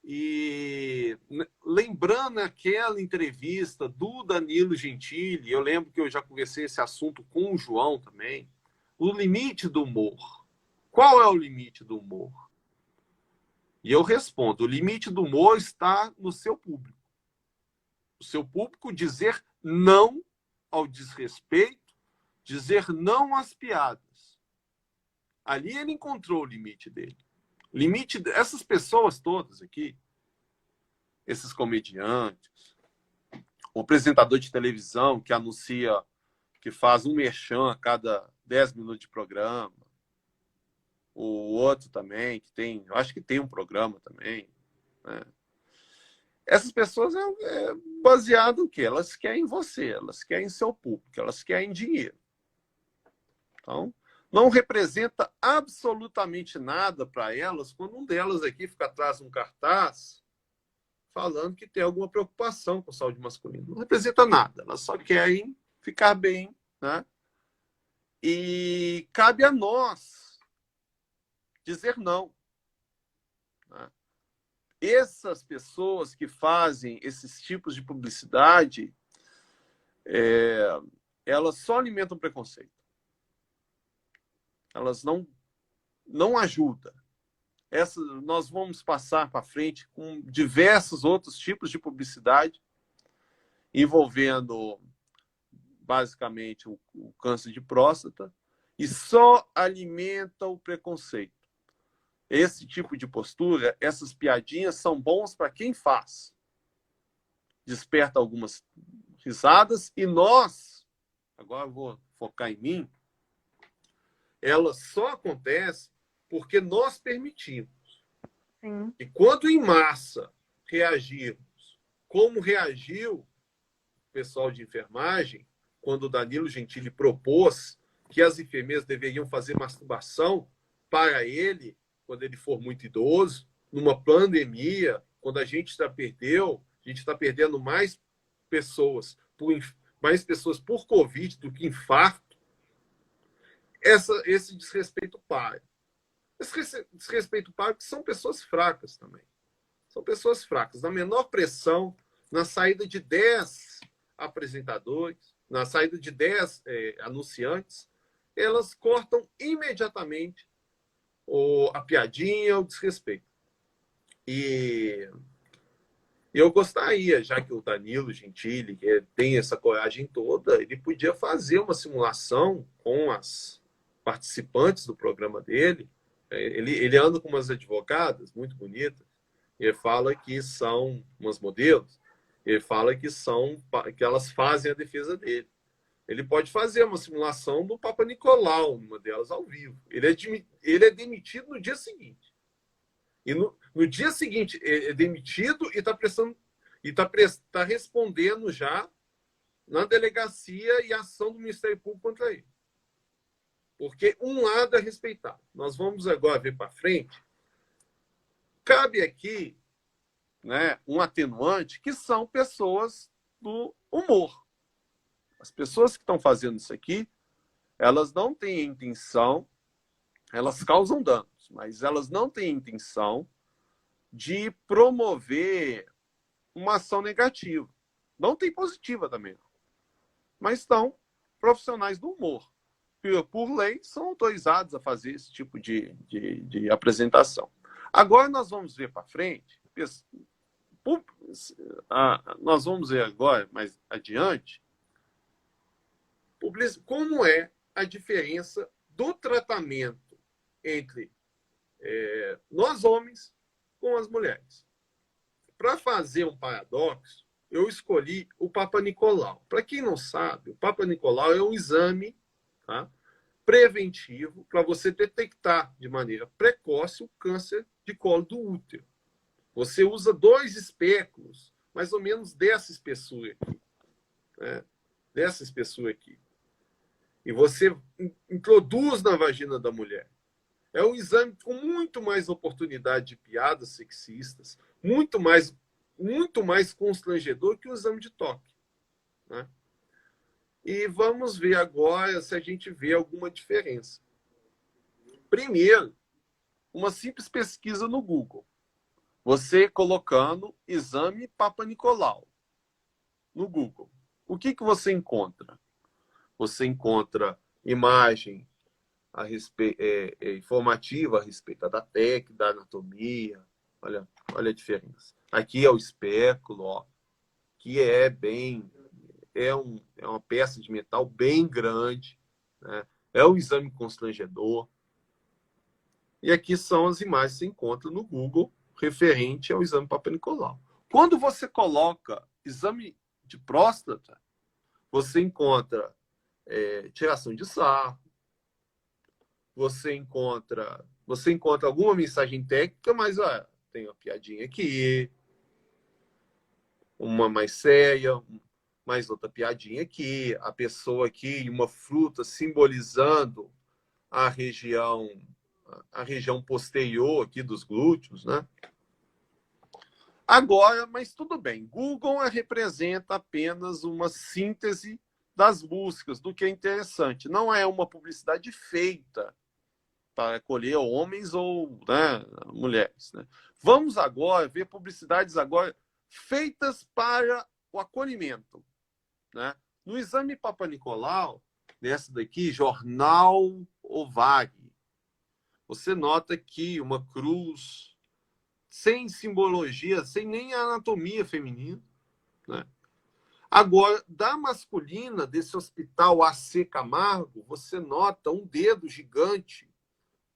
E lembrando aquela entrevista do Danilo Gentili, eu lembro que eu já conversei esse assunto com o João também, o limite do humor. Qual é o limite do humor? E eu respondo, o limite do humor está no seu público. O seu público dizer não ao desrespeito, dizer não às piadas. Ali ele encontrou o limite dele. Essas pessoas todas aqui, esses comediantes, o apresentador de televisão que anuncia, que faz um merchan a cada 10 minutos de programa, o outro também, eu acho que tem um programa também, né? Essas pessoas é baseado no quê? Elas querem você, elas querem seu público, elas querem dinheiro. Então, não representa absolutamente nada para elas quando um delas aqui fica atrás de um cartaz falando que tem alguma preocupação com saúde masculina. Não representa nada, elas só querem ficar bem, né? E cabe a nós dizer não. Né? Essas pessoas que fazem esses tipos de publicidade, elas só alimentam preconceito. Elas não ajudam. Nós vamos passar para frente com diversos outros tipos de publicidade envolvendo basicamente o câncer de próstata e só alimenta o preconceito. Esse tipo de postura, essas piadinhas são bons para quem faz. Desperta algumas risadas e nós, agora eu vou focar em mim, ela só acontece porque nós permitimos. Sim. E quando em massa reagirmos, como reagiu o pessoal de enfermagem, quando o Danilo Gentili propôs que as enfermeiras deveriam fazer masturbação para ele, quando ele for muito idoso, numa pandemia, quando a gente está perdendo mais pessoas por Covid do que infarto, esse desrespeito para. Esse desrespeito para porque são pessoas fracas também. São pessoas fracas. Na menor pressão, na saída de 10 apresentadores, na saída de 10 anunciantes, elas cortam imediatamente a piadinha, o desrespeito. E eu gostaria, já que o Danilo Gentili tem essa coragem toda, ele podia fazer uma simulação com as participantes do programa dele. Ele anda com umas advogadas muito bonitas, ele fala que são umas modelos, ele fala que elas fazem a defesa dele. Ele pode fazer uma simulação do Papa Nicolau, uma delas ao vivo. Ele é demitido no dia seguinte. E no dia seguinte é demitido e está respondendo já na delegacia e ação do Ministério Público contra ele. Porque um lado é respeitado. Nós vamos agora ver para frente. Cabe aqui né, um atenuante, que são pessoas do humor. As pessoas que estão fazendo isso aqui, elas não têm a intenção, elas causam danos, mas elas não têm a intenção de promover uma ação negativa. Não tem positiva também, mas estão profissionais do humor. Por lei, são autorizados a fazer esse tipo de apresentação. Agora nós vamos ver para frente, nós vamos ver agora, mais adiante, como é a diferença do tratamento entre nós homens com as mulheres. Para fazer um paradoxo, eu escolhi o Papa Nicolau. Para quem não sabe, o Papa Nicolau é um exame, tá, preventivo para você detectar de maneira precoce o câncer de colo do útero. Você usa 2 espéculos, mais ou menos dessa espessura aqui. Né? Dessa espessura aqui. E você introduz na vagina da mulher. É um exame com muito mais oportunidade de piadas sexistas, muito mais constrangedor que o exame de toque. Né? E vamos ver agora se a gente vê alguma diferença. Primeiro, uma simples pesquisa no Google. Você colocando exame Papa Nicolau no Google. O que você encontra? Você encontra imagem informativa a respeito da técnica, da anatomia. Olha a diferença. Aqui é o espéculo, ó, que é uma peça de metal bem grande, né? É um exame constrangedor. E aqui são as imagens que você encontra no Google referente ao exame Papa Nicolau. Quando você coloca exame de próstata, você encontra tiração de sarro, você encontra alguma mensagem técnica, mas tem uma piadinha aqui, uma mais séria, mais outra piadinha aqui, a pessoa aqui, uma fruta simbolizando a região posterior aqui dos glúteos, né? Agora, mas tudo bem, Google representa apenas uma síntese das buscas, do que é interessante. Não é uma publicidade feita para acolher homens ou, né, mulheres. Né? Vamos agora ver publicidades agora feitas para o acolhimento. Né? No exame Papa Nicolau, nessa daqui, Jornal Ovag, você nota aqui uma cruz sem simbologia, sem nem anatomia feminina. Né? Agora, da masculina, desse hospital AC Camargo, você nota um dedo gigante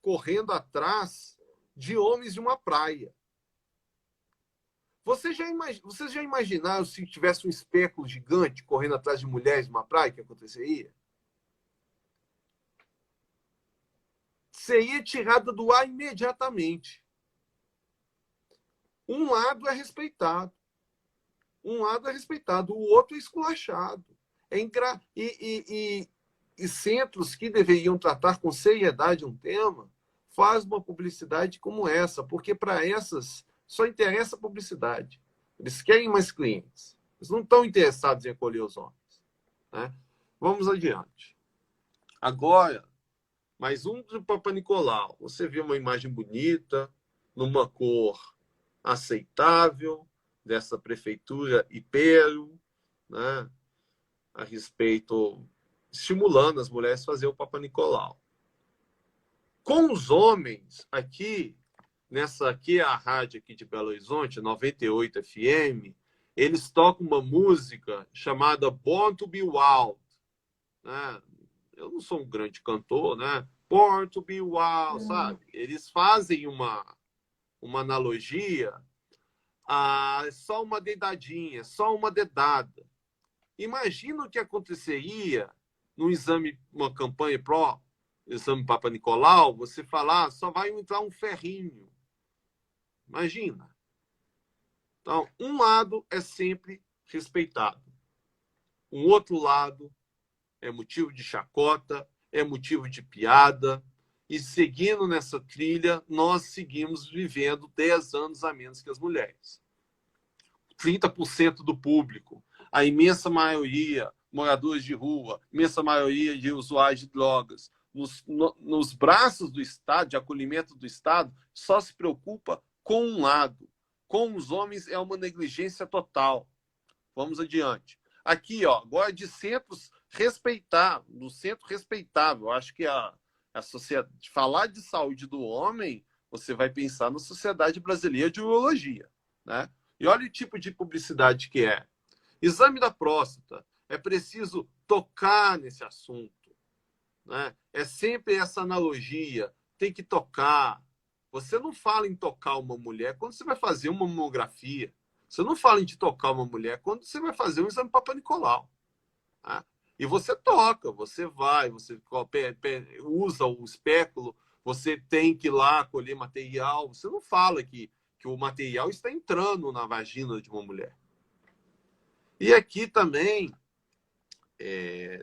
correndo atrás de homens de uma praia. Vocês já imaginaram se tivesse um espéculo gigante correndo atrás de mulheres de uma praia, o que aconteceria? Seria tirada do ar imediatamente. Um lado é respeitado. O outro é esculachado. E centros que deveriam tratar com seriedade um tema faz uma publicidade como essa, porque para essas só interessa a publicidade. Eles querem mais clientes. Eles não estão interessados em acolher os homens. Né? Vamos adiante. Agora, mais um do Papa Nicolau. Você vê uma imagem bonita, numa cor aceitável, dessa prefeitura Ipero, né? A respeito, estimulando as mulheres a fazer o Papa Nicolau. Com os homens, aqui é a rádio aqui de Belo Horizonte, 98 FM, eles tocam uma música chamada Born to be Wild. Né? Eu não sou um grande cantor, né? Born to be Wild, sabe? Eles fazem uma analogia a só uma dedadinha, só uma dedada. Imagina o que aconteceria no exame, uma campanha exame Papa Nicolau, você falar, só vai entrar um ferrinho. Imagina. Então, um lado é sempre respeitado. Um outro lado é motivo de chacota, é motivo de piada. E seguindo nessa trilha, nós seguimos vivendo 10 anos a menos que as mulheres. 30% do público, a imensa maioria, moradores de rua, imensa maioria de usuários de drogas, nos braços do Estado, de acolhimento do Estado, só se preocupa com um lado. Com os homens é uma negligência total. Vamos adiante. Aqui, ó, agora de centros respeitáveis, no centro respeitável. Acho que a sociedade, falar de saúde do homem, você vai pensar na Sociedade Brasileira de Urologia, né? E olha o tipo de publicidade que é. Exame da próstata. É preciso tocar nesse assunto, né? É sempre essa analogia. Tem que tocar. Você não fala em tocar uma mulher quando você vai fazer uma mamografia. Você não fala em tocar uma mulher quando você vai fazer um exame Papa Nicolau. Tá? E você toca, você vai, você usa o espéculo, você tem que ir lá colher material. Você não fala que o material está entrando na vagina de uma mulher. E aqui também,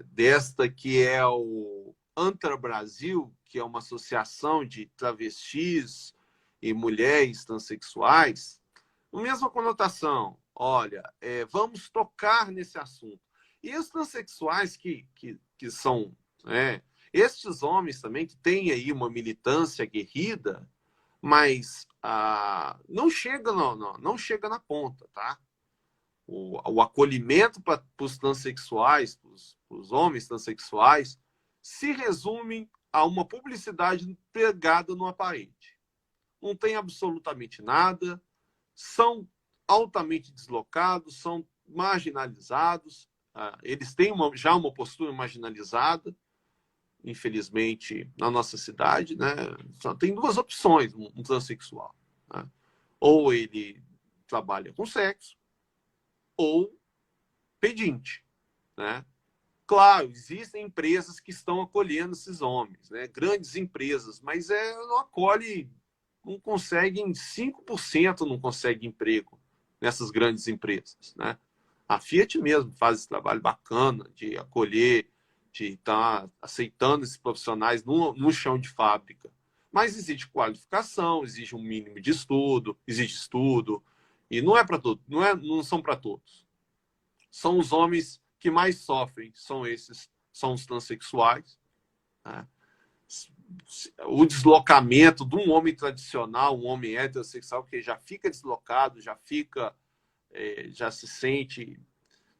desta que é o Antra Brasil, que é uma associação de travestis e mulheres transexuais, a mesma conotação. Olha, vamos tocar nesse assunto. E os transexuais que são... estes homens também que têm aí uma militância aguerrida, mas não chega não chega na ponta, tá? O acolhimento para os transexuais, para os homens transexuais, se resume a uma publicidade pegada no aparente. Não tem absolutamente nada, são altamente deslocados, são marginalizados, eles têm já uma postura marginalizada, infelizmente, na nossa cidade, né? Só tem duas opções, um transexual, né? Ou ele trabalha com sexo, ou pedinte, né? Claro, existem empresas que estão acolhendo esses homens, né? Grandes empresas, mas não acolhe, não conseguem, 5% não consegue emprego nessas grandes empresas, né? A Fiat mesmo faz esse trabalho bacana de acolher, de estar aceitando esses profissionais no chão de fábrica. Mas exige qualificação, exige um mínimo de estudo, exige estudo, e não é para todos, não são para todos. São os homens que mais sofrem, são os transexuais, né? O deslocamento de um homem tradicional, um homem heterossexual, que já fica deslocado, já se sente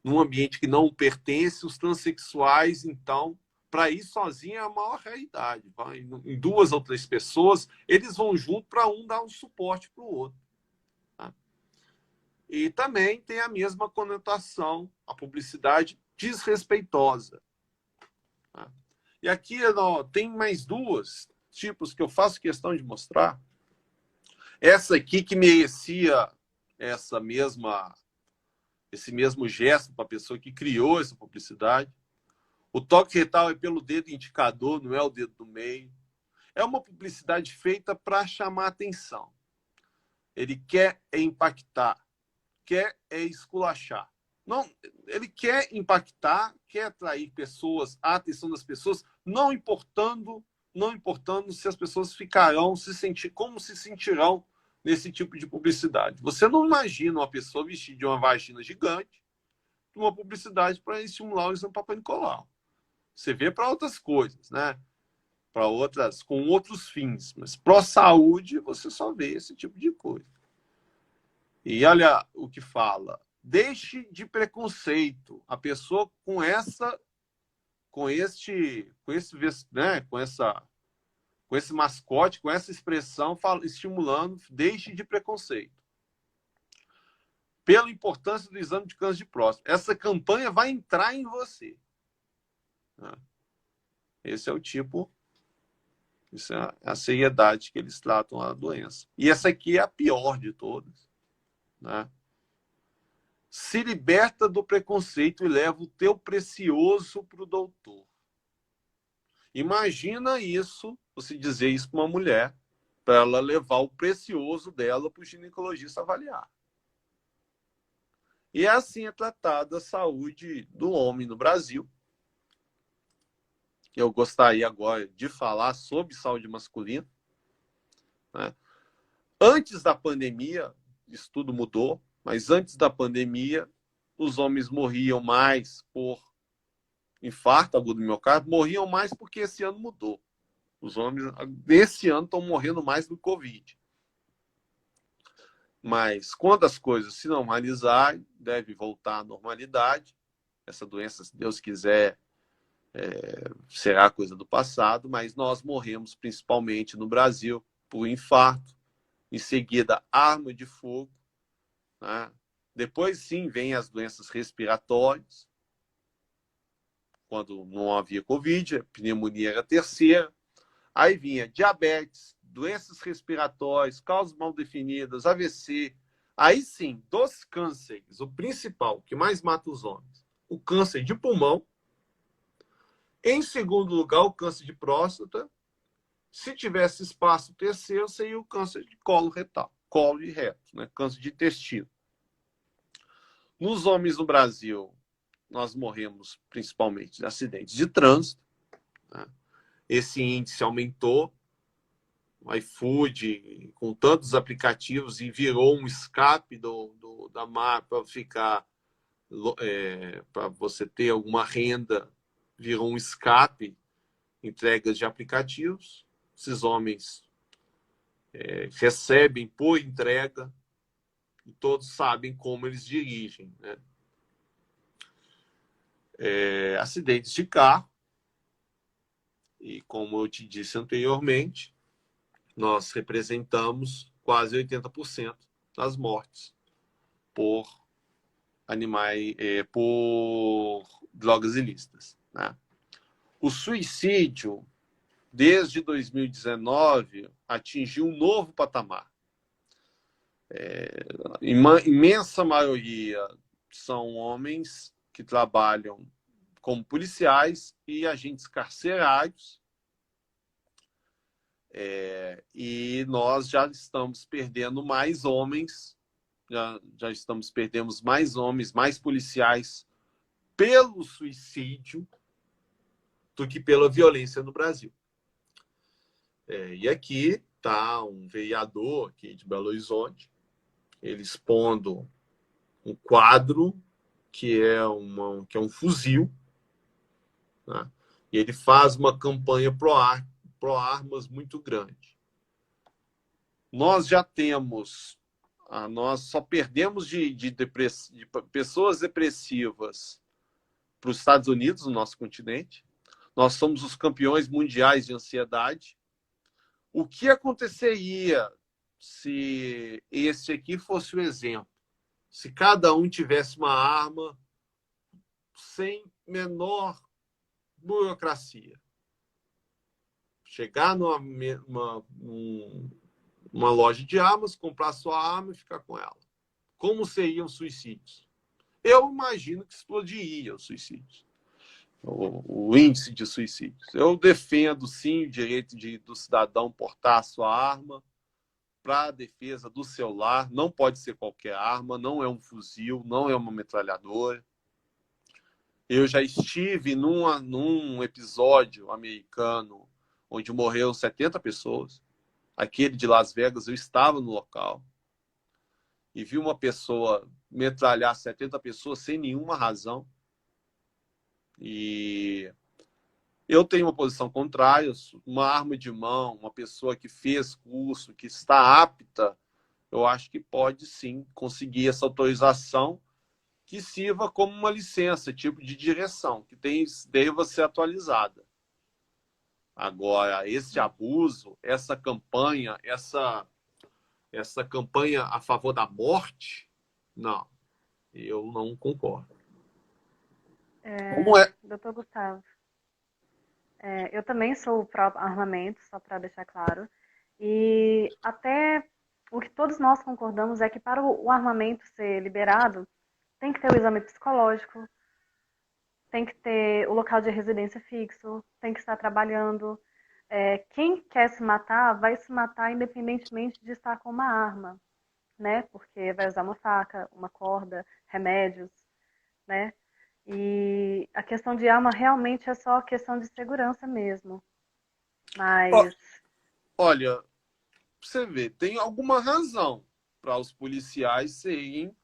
num ambiente que não pertence. Os transexuais, então, para ir sozinho é a maior realidade. Em 2 ou 3 pessoas, eles vão junto para um dar um suporte para o outro. Tá? E também tem a mesma conotação, a publicidade desrespeitosa. Tá? E aqui tem mais 2 tipos que eu faço questão de mostrar. Essa aqui que merecia esse mesmo gesto para a pessoa que criou essa publicidade. O toque retal é pelo dedo indicador, não é o dedo do meio. É uma publicidade feita para chamar atenção. Ele quer impactar, quer esculachar. Não, ele quer impactar, quer atrair pessoas, a atenção das pessoas, não importando se as pessoas como se sentirão nesse tipo de publicidade. Você não imagina uma pessoa vestida de uma vagina gigante, uma publicidade para estimular o exame Papa Nicolau. Você vê para outras coisas, né? Para outras, com outros fins, mas pró-saúde você só vê esse tipo de coisa. E olha o que fala: deixe de preconceito. A pessoa com esse mascote, com essa expressão, estimulando, deixe de preconceito. Pela importância do exame de câncer de próstata. Essa campanha vai entrar em você. Esse é o tipo, isso é a seriedade que eles tratam a doença. E essa aqui é a pior de todas, né? Se liberta do preconceito e leva o teu precioso para o doutor. Imagina isso, você dizer isso para uma mulher, para ela levar o precioso dela para o ginecologista avaliar. E assim é tratada a saúde do homem no Brasil. Eu gostaria agora de falar sobre saúde masculina, né? Antes da pandemia, isso tudo mudou. Mas antes da pandemia, os homens morriam mais por infarto agudo do miocárdio, morriam mais porque esse ano mudou. Os homens, desse ano, estão morrendo mais do Covid. Mas quando as coisas se normalizarem, deve voltar à normalidade. Essa doença, se Deus quiser, será coisa do passado, mas nós morremos principalmente no Brasil por infarto, em seguida arma de fogo, né? Depois sim vem as doenças respiratórias, quando não havia Covid, a pneumonia era a terceira, aí vinha diabetes, doenças respiratórias, causas mal definidas, AVC, aí sim, dos cânceres, o principal, que mais mata os homens, o câncer de pulmão, em segundo lugar, o câncer de próstata. Se tivesse espaço terceiro, seria o câncer de colo retal, colo e reto, né? Câncer de intestino. Nos homens no Brasil, nós morremos principalmente de acidentes de trânsito, né? Esse índice aumentou. O iFood, com tantos aplicativos, e virou um escape da marca para ficar, para você ter alguma renda, virou um escape, entregas de aplicativos. Esses homens recebem por entrega e todos sabem como eles dirigem, né? Acidentes de carro, e como eu te disse anteriormente, nós representamos quase 80% das mortes por animais, por drogas ilícitas, né? O suicídio, desde 2019, atingiu um novo patamar. Imensa maioria são homens que trabalham como policiais e agentes carcerários, e nós já estamos perdendo mais homens, já estamos perdendo mais homens, mais policiais pelo suicídio do que pela violência no Brasil. E aqui está um vereador aqui de Belo Horizonte, ele expondo um quadro que é um fuzil, né? E ele faz uma campanha pró-armas muito grande. Nós já temos, nós só perdemos de pessoas depressivas para os Estados Unidos, no nosso continente. Nós somos os campeões mundiais de ansiedade. O que aconteceria se esse aqui fosse o exemplo? Se cada um tivesse uma arma sem menor burocracia. Chegar numa loja de armas, comprar sua arma e ficar com ela. Como seriam os suicídios? Eu imagino que explodiria os suicídios. O índice de suicídios. Eu defendo, sim, o direito do cidadão portar a sua arma para a defesa do seu lar. Não pode ser qualquer arma, não é um fuzil, não é uma metralhadora. Eu já estive num episódio americano onde morreram 70 pessoas. Aquele de Las Vegas, eu estava no local e vi uma pessoa metralhar 70 pessoas sem nenhuma razão. E eu tenho uma posição contrária. Uma arma de mão, uma pessoa que fez curso, que está apta, eu acho que pode sim conseguir essa autorização que sirva como uma licença, tipo de direção, que deva ser atualizada. Agora, esse abuso, essa campanha a favor da morte, não, eu não concordo. Como é? Doutor Gustavo, eu também sou pró-armamento, só para deixar claro. E até o que todos nós concordamos é que para o armamento ser liberado, tem que ter o exame psicológico, tem que ter o local de residência fixo, tem que estar trabalhando. Quem quer se matar, vai se matar independentemente de estar com uma arma, né? Porque vai usar uma faca, uma corda, remédios, né? E a questão de arma realmente é só questão de segurança mesmo. Mas Olha, você vê, tem alguma razão para os policiais serem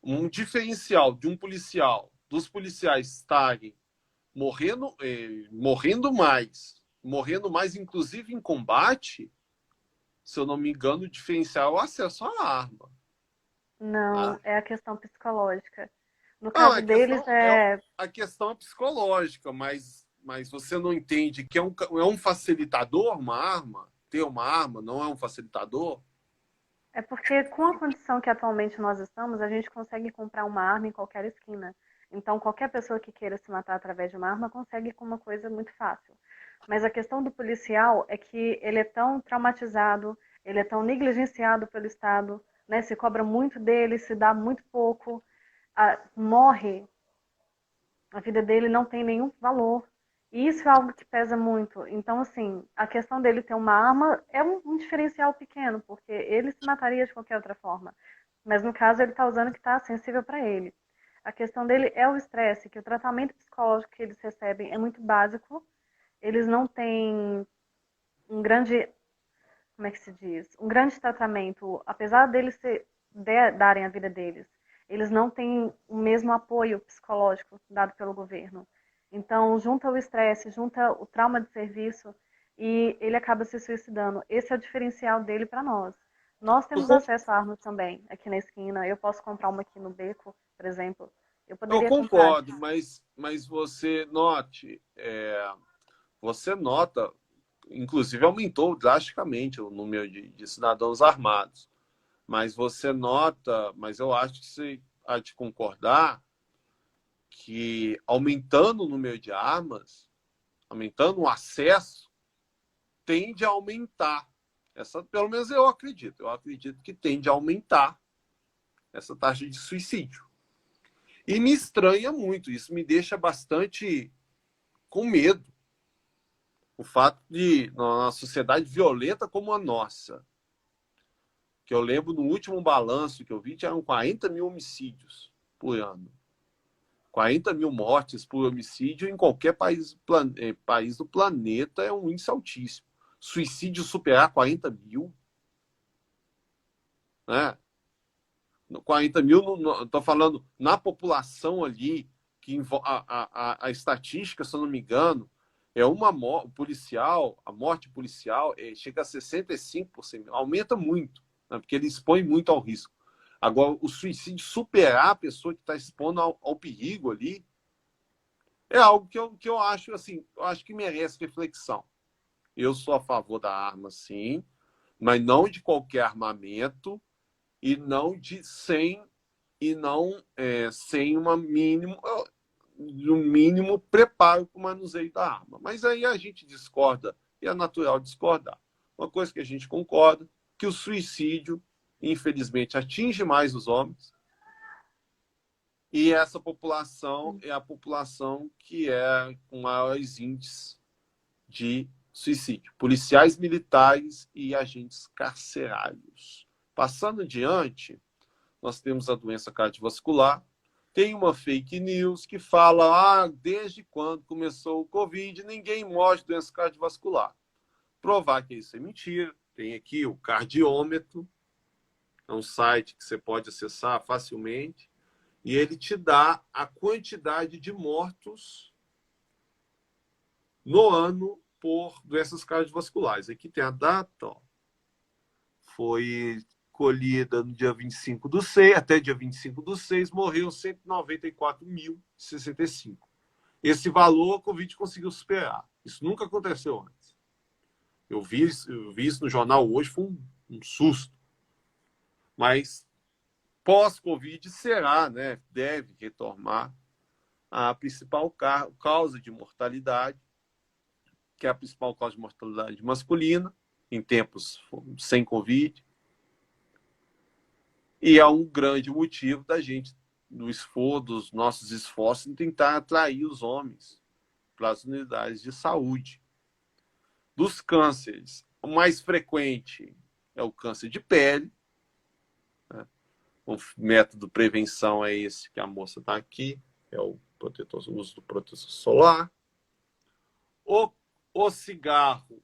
um diferencial de um policial, dos policiais estarem morrendo mais, inclusive em combate, se eu não me engano, o diferencial é o acesso à arma. Não, Né? é a questão psicológica. No Não, caso deles, a questão é psicológica, mas você não entende que é um facilitador uma arma? Ter uma arma não é um facilitador? é porque com a condição que atualmente nós estamos, a gente consegue comprar uma arma em qualquer esquina. Então, qualquer pessoa que queira se matar através de uma arma consegue com uma coisa muito fácil. Mas a questão do policial é que ele é tão traumatizado, ele é tão negligenciado pelo Estado, né? Se cobra muito dele, se dá muito pouco, morre, a vida dele não tem nenhum valor. E isso é algo que pesa muito. Então, assim, a questão dele ter uma arma é um diferencial pequeno, porque ele se mataria de qualquer outra forma. Mas no caso, ele está usando o que está sensível para ele. A questão dele é o estresse, que o tratamento psicológico que eles recebem é muito básico. Eles não têm um grande, como é que se diz? Um grande tratamento, apesar deles darem a vida deles. Eles não têm o mesmo apoio psicológico dado pelo governo. Então, junta o estresse, junta o trauma de serviço e ele acaba se suicidando. Esse é o diferencial dele para nós. Nós temos acesso a armas também aqui na esquina. Eu posso comprar uma aqui no beco, por exemplo. Eu Eu poderia comprar. concordo, mas você nota, inclusive aumentou drasticamente o número de cidadãos armados. Mas você nota, mas eu acho que você há de concordar que aumentando o número de armas, aumentando o acesso, tende a aumentar. Pelo menos eu acredito. Eu acredito que tende a aumentar essa taxa de suicídio. E me estranha muito, isso me deixa bastante com medo. O fato de, numa sociedade violenta como a nossa, que eu lembro no último balanço que eu vi, tinham 40 mil homicídios por ano. 40 mil mortes por homicídio em qualquer país do planeta é um índice altíssimo. Suicídio superar 40 mil, né? 40 mil, estou falando na população ali, que a estatística, se eu não me engano, é uma policial, a morte policial chega a 65%, aumenta muito, né? Porque ele expõe muito ao risco. Agora, o suicídio superar a pessoa que está expondo ao perigo ali é algo que eu acho assim, eu acho que merece reflexão. Eu sou a favor da arma, sim, mas não de qualquer armamento e não de sem e não sem um mínimo preparo para o manuseio da arma. Mas aí a gente discorda e é natural discordar. Uma coisa que a gente concorda que o suicídio, infelizmente, atinge mais os homens e essa população é a população que é com maiores índices de suicídio. Policiais militares e agentes carcerários. Passando adiante, nós temos a doença cardiovascular. Tem uma fake news que fala desde quando começou o Covid, ninguém morre de doença cardiovascular. Provar que isso é mentira. Tem aqui o cardiômetro, é um site que você pode acessar facilmente, e ele te dá a quantidade de mortos no ano por doenças cardiovasculares. Aqui tem a data, ó. Foi colhida no dia 25/6, até dia 25/6, morreu 194.065. Esse valor a Covid conseguiu superar. Isso nunca aconteceu antes. Eu vi isso no jornal hoje, foi um susto. Mas pós-Covid será, né? Deve retomar a principal causa de mortalidade, que é a principal causa de mortalidade masculina, em tempos sem Covid. E é um grande motivo da gente, dos nossos esforços em tentar atrair os homens para as unidades de saúde. Dos cânceres, o mais frequente é o câncer de pele. Né? O método de prevenção é esse que a moça está aqui, é o uso do protetor solar. O cigarro,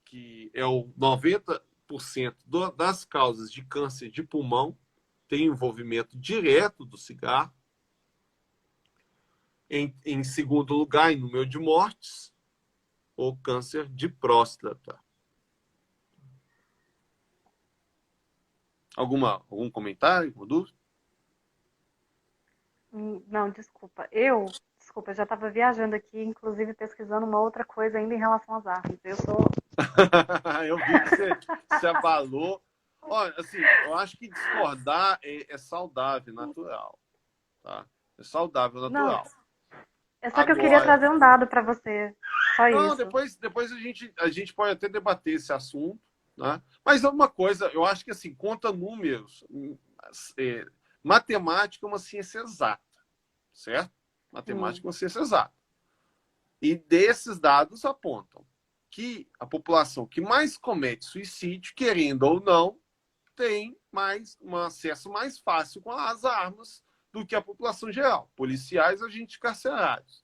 que é o 90% das causas de câncer de pulmão, tem envolvimento direto do cigarro. Em segundo lugar, em número de mortes, o câncer de próstata. Algum comentário, alguma dúvida? Não, desculpa. Eu já estava viajando aqui, inclusive pesquisando uma outra coisa ainda em relação às armas. Eu sou. Eu vi que você abalou. Olha, assim, eu acho que discordar é saudável, natural. Tá? É saudável, Não, natural. é só que eu queria Agora, trazer um dado para você. Só não, isso. depois a gente pode até debater esse assunto, né? Mas é uma coisa, eu acho que assim, conta números. Matemática é uma ciência exata, certo? Sim. Matemática é uma ciência exata. E desses dados apontam que a população que mais comete suicídio, querendo ou não, tem um acesso mais fácil com as armas do que a população geral. Policiais, agentes carcerários.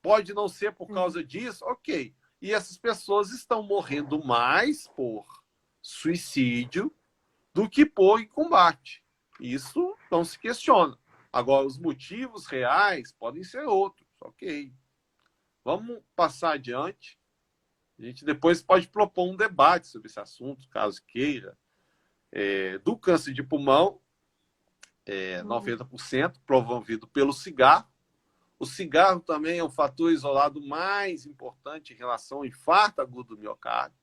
Pode não ser por Sim. causa disso, ok. E essas pessoas estão morrendo mais por suicídio do que por combate. Isso não se questiona. Agora, os motivos reais podem ser outros, ok. Vamos passar adiante. A gente depois pode propor um debate sobre esse assunto, caso queira. Do câncer de pulmão, 90% promovido pelo cigarro. O cigarro também é um fator isolado mais importante em relação ao infarto agudo do miocárdio.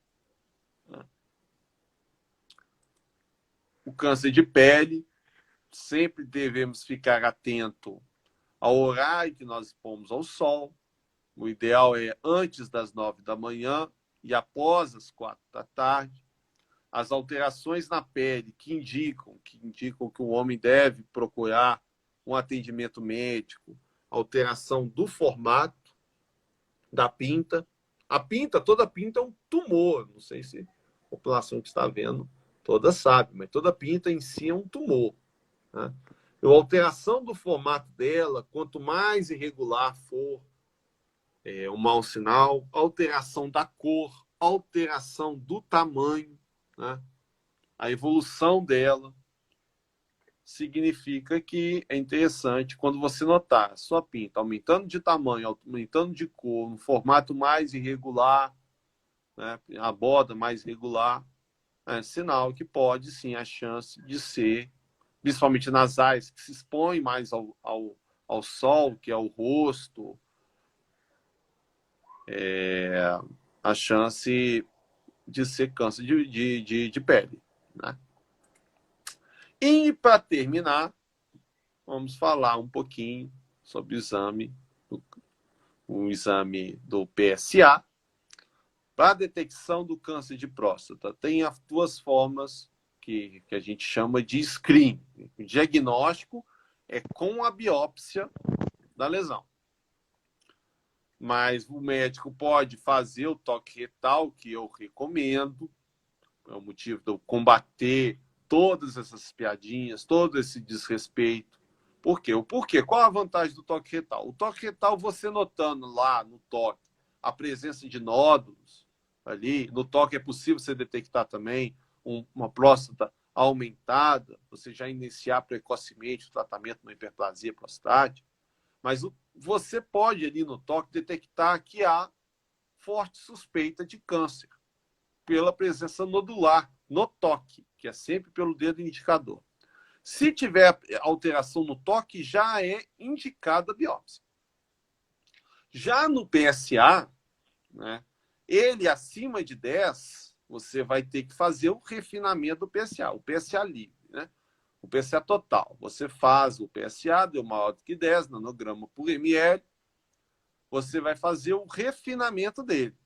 O câncer de pele, sempre devemos ficar atento ao horário que nós expomos ao sol. O ideal é antes das 9 da manhã e após as 4 da tarde. As alterações na pele que indicam que o homem deve procurar um atendimento médico, alteração do formato da pinta. Toda pinta é um tumor. Não sei se a população que está vendo toda sabe, mas toda pinta em si é um tumor. Né? A alteração do formato dela, quanto mais irregular for, é um mau sinal. Alteração da cor, alteração do tamanho, né? A evolução dela significa que é interessante quando você notar a sua pinta aumentando de tamanho, aumentando de cor, um formato mais irregular, né? A borda mais irregular, é sinal que pode sim a chance de ser, principalmente nas áreas que se expõem mais ao sol, que é o rosto, a chance de ser câncer de pele. Né? E para terminar, vamos falar um pouquinho sobre o exame do PSA para a detecção do câncer de próstata. Tem as duas formas que a gente chama de screening. O diagnóstico é com a biópsia da lesão. Mas o médico pode fazer o toque retal, que eu recomendo, é o motivo de eu combater todas essas piadinhas, todo esse desrespeito. Por quê? O porquê? Qual a vantagem do toque retal? O toque retal, você notando lá no toque a presença de nódulos ali, no toque é possível você detectar também uma próstata aumentada, você já iniciar precocemente o tratamento na hiperplasia prostática, mas você pode ali no toque detectar que há forte suspeita de câncer pela presença nodular no toque, que é sempre pelo dedo indicador. Se tiver alteração no toque, já é indicada a biópsia. Já no PSA, né, ele acima de 10, você vai ter que fazer o refinamento do PSA, o PSA livre, né? O PSA total. Você faz o PSA, deu maior do que 10 nanograma por ml, você vai fazer o refinamento dele.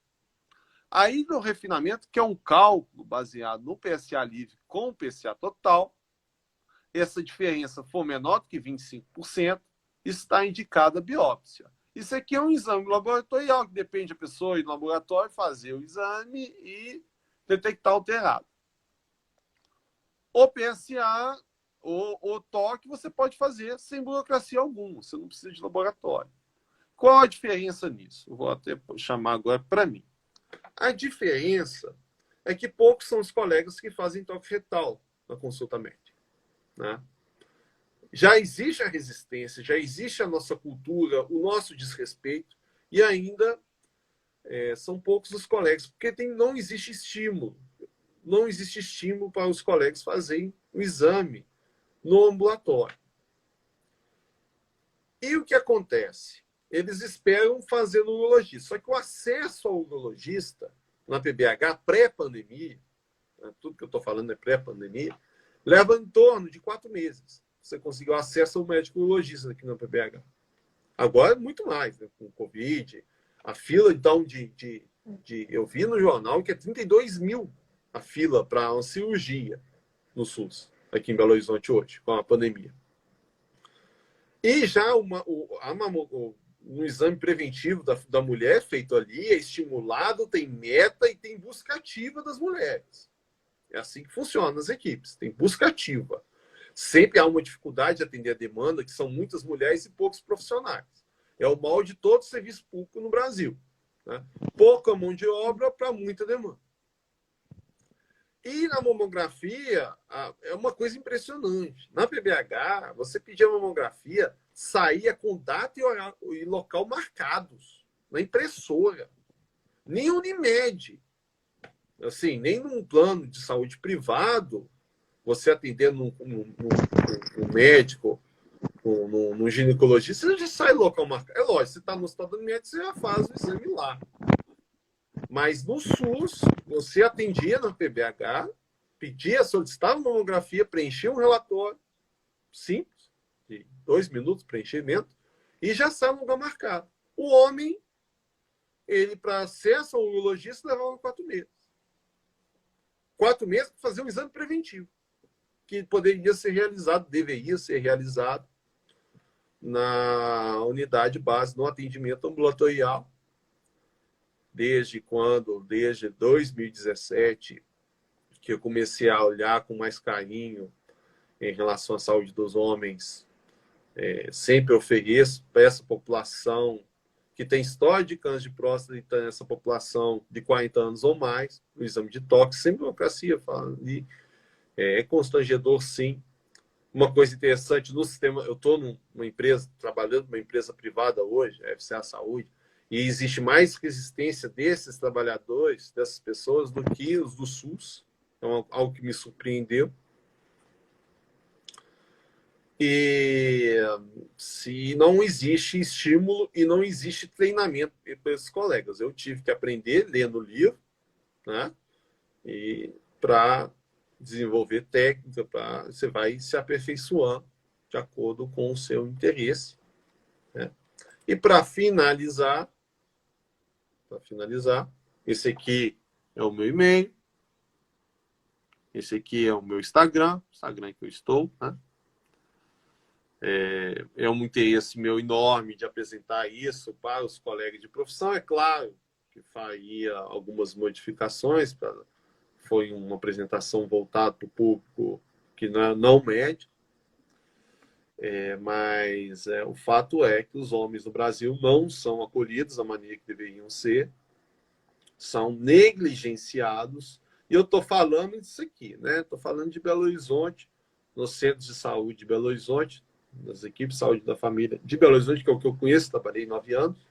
Aí, no refinamento, que é um cálculo baseado no PSA livre com o PSA total, essa diferença for menor do que 25%, está indicada a biópsia. Isso aqui é um exame laboratorial, que depende da pessoa ir no laboratório, fazer o exame e detectar alterado. O PSA, o toque, você pode fazer sem burocracia alguma, você não precisa de laboratório. Qual a diferença nisso? Eu vou até chamar agora para mim. A diferença é que poucos são os colegas que fazem toque retal na consulta médica. né? Já existe a resistência, já existe a nossa cultura, o nosso desrespeito, e ainda são poucos os colegas, porque não existe estímulo. Não existe estímulo para os colegas fazerem o exame no ambulatório. E o que acontece? Eles esperam fazer no urologista. Só que o acesso ao urologista na PBH, pré-pandemia, né, tudo que eu estou falando é pré-pandemia, leva em torno de 4 meses. Você conseguiu acesso ao médico urologista aqui na PBH. Agora é muito mais, né? Com o Covid. A fila, então, eu vi no jornal que é 32 mil a fila para uma cirurgia no SUS, aqui em Belo Horizonte hoje, com a pandemia. E já no exame preventivo da mulher feito ali, é estimulado, tem meta e tem busca ativa das mulheres. É assim que funciona as equipes, tem busca ativa. Sempre há uma dificuldade de atender a demanda, que são muitas mulheres e poucos profissionais. É o mal de todo o serviço público no Brasil. Né? Pouca mão de obra para muita demanda. E na mamografia, é uma coisa impressionante. Na PBH, você pedia mamografia, saía com data e local marcados, na impressora. Nem Unimed, assim, nem num plano de saúde privado, você atendendo um médico, num ginecologista, você já sai local marcado. É lógico, você está no estado do Unimed, você já faz o exame lá. Mas no SUS, você atendia na PBH, pedia, solicitava uma mamografia, preenchia um relatório simples, de 2 minutos, preenchimento, e já sai um lugar marcado. O homem, ele, para acesso ao urologista, levava 4 meses. 4 meses para fazer um exame preventivo, que poderia ser realizado, deveria ser realizado na unidade base, no atendimento ambulatorial, desde 2017, que eu comecei a olhar com mais carinho em relação à saúde dos homens. Sempre ofereço para essa população que tem história de câncer de próstata, e essa população de 40 anos ou mais, o exame de toque, sem burocracia, falando, é constrangedor, sim. Uma coisa interessante no sistema, eu estou numa empresa, trabalhando numa empresa privada hoje, a FCA Saúde, e existe mais resistência desses trabalhadores, dessas pessoas, do que os do SUS. Então, algo que me surpreendeu. E se não existe estímulo e não existe treinamento para esses colegas. Eu tive que aprender lendo livro, né? E para desenvolver técnica, você vai se aperfeiçoando de acordo com o seu interesse. Né? E para finalizar, esse aqui é o meu e-mail, esse aqui é o meu Instagram que eu estou, né? É um interesse meu enorme de apresentar isso para os colegas de profissão. É claro que faria algumas modificações, foi uma apresentação voltada para o público que não médico, mas o fato é que os homens no Brasil não são acolhidos da maneira que deveriam ser, são negligenciados. E eu estou falando disso aqui, né? Estou falando de Belo Horizonte, nos centros de saúde de Belo Horizonte, nas equipes de saúde da família de Belo Horizonte, que é o que eu conheço, trabalhei 9 anos,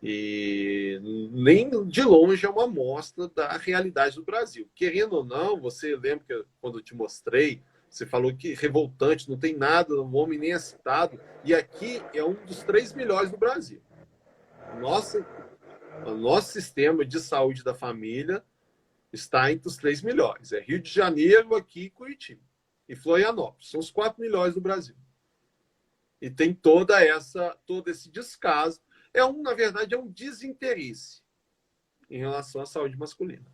e nem de longe é uma amostra da realidade do Brasil. Querendo ou não, você lembra que quando eu te mostrei, você falou que revoltante, não tem nada, o homem nem é citado, e aqui é um dos 3 melhores do Brasil. O nosso sistema de saúde da família está entre os 3 melhores. É Rio de Janeiro, aqui e Curitiba. E Florianópolis. São os 4 melhores do Brasil. E tem todo esse descaso. Na verdade, é um desinteresse em relação à saúde masculina.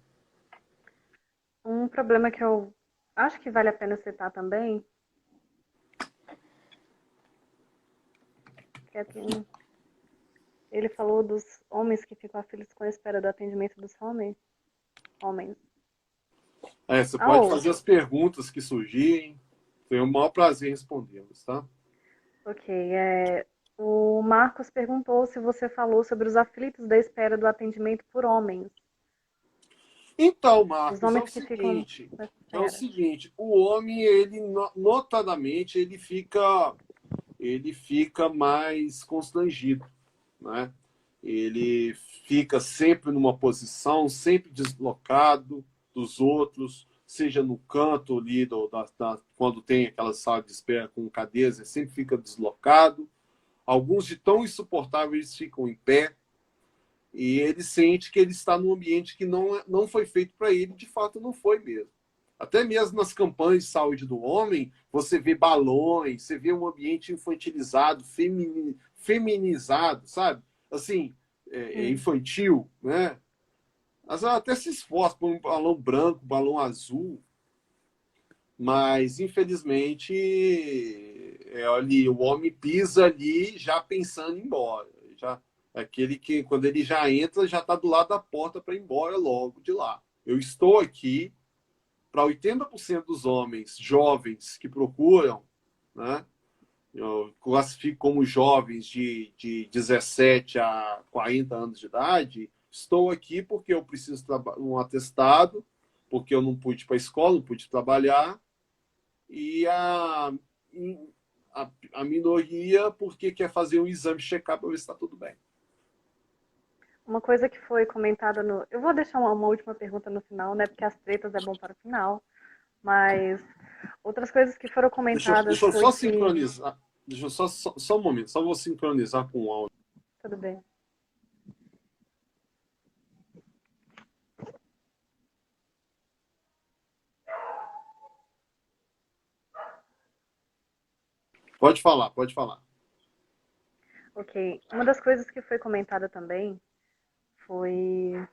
Um problema que eu acho que vale a pena citar também, que ele falou dos homens que ficam aflitos com a espera do atendimento dos homens. Você pode fazer as perguntas que surgirem. Tenho o maior prazer em respondê-las, tá? Ok. O Marcos perguntou se você falou sobre os aflitos da espera do atendimento por homens. Então, Os Marcos, homens que ficam nessa é o esfera. seguinte, o homem, ele notadamente, ele fica mais constrangido, né? Ele fica sempre numa posição, sempre deslocado dos outros, seja no canto ali, quando tem aquela sala de espera com cadeiras, ele sempre fica deslocado. Alguns de tão insuportáveis ficam em pé, e ele sente que ele está num ambiente que não foi feito para ele, de fato não foi mesmo. Até mesmo nas campanhas de saúde do homem, você vê balões, você vê um ambiente infantilizado, feminizado, sabe? Assim, infantil, né? Mas ela até se esforça por um balão branco, um balão azul, mas infelizmente ali, o homem pisa ali já pensando em ir embora. Já, aquele que, quando ele já entra, já está do lado da porta para ir embora logo de lá. Eu estou aqui para 80% dos homens jovens que procuram, né? Eu classifico como jovens de 17 a 40 anos de idade. Estou aqui porque eu preciso um atestado, porque eu não pude ir para a escola, não pude trabalhar, e a minoria porque quer fazer um exame checar para ver se está tudo bem. Uma coisa que foi comentada no. Eu vou deixar uma última pergunta no final, né? Porque as tretas é bom para o final. Mas outras coisas que foram comentadas Deixa eu foi só que. sincronizar. Deixa eu só um momento, só vou sincronizar com o áudio. Tudo bem. Pode falar, pode falar. Ok. Uma das coisas que foi comentada também foi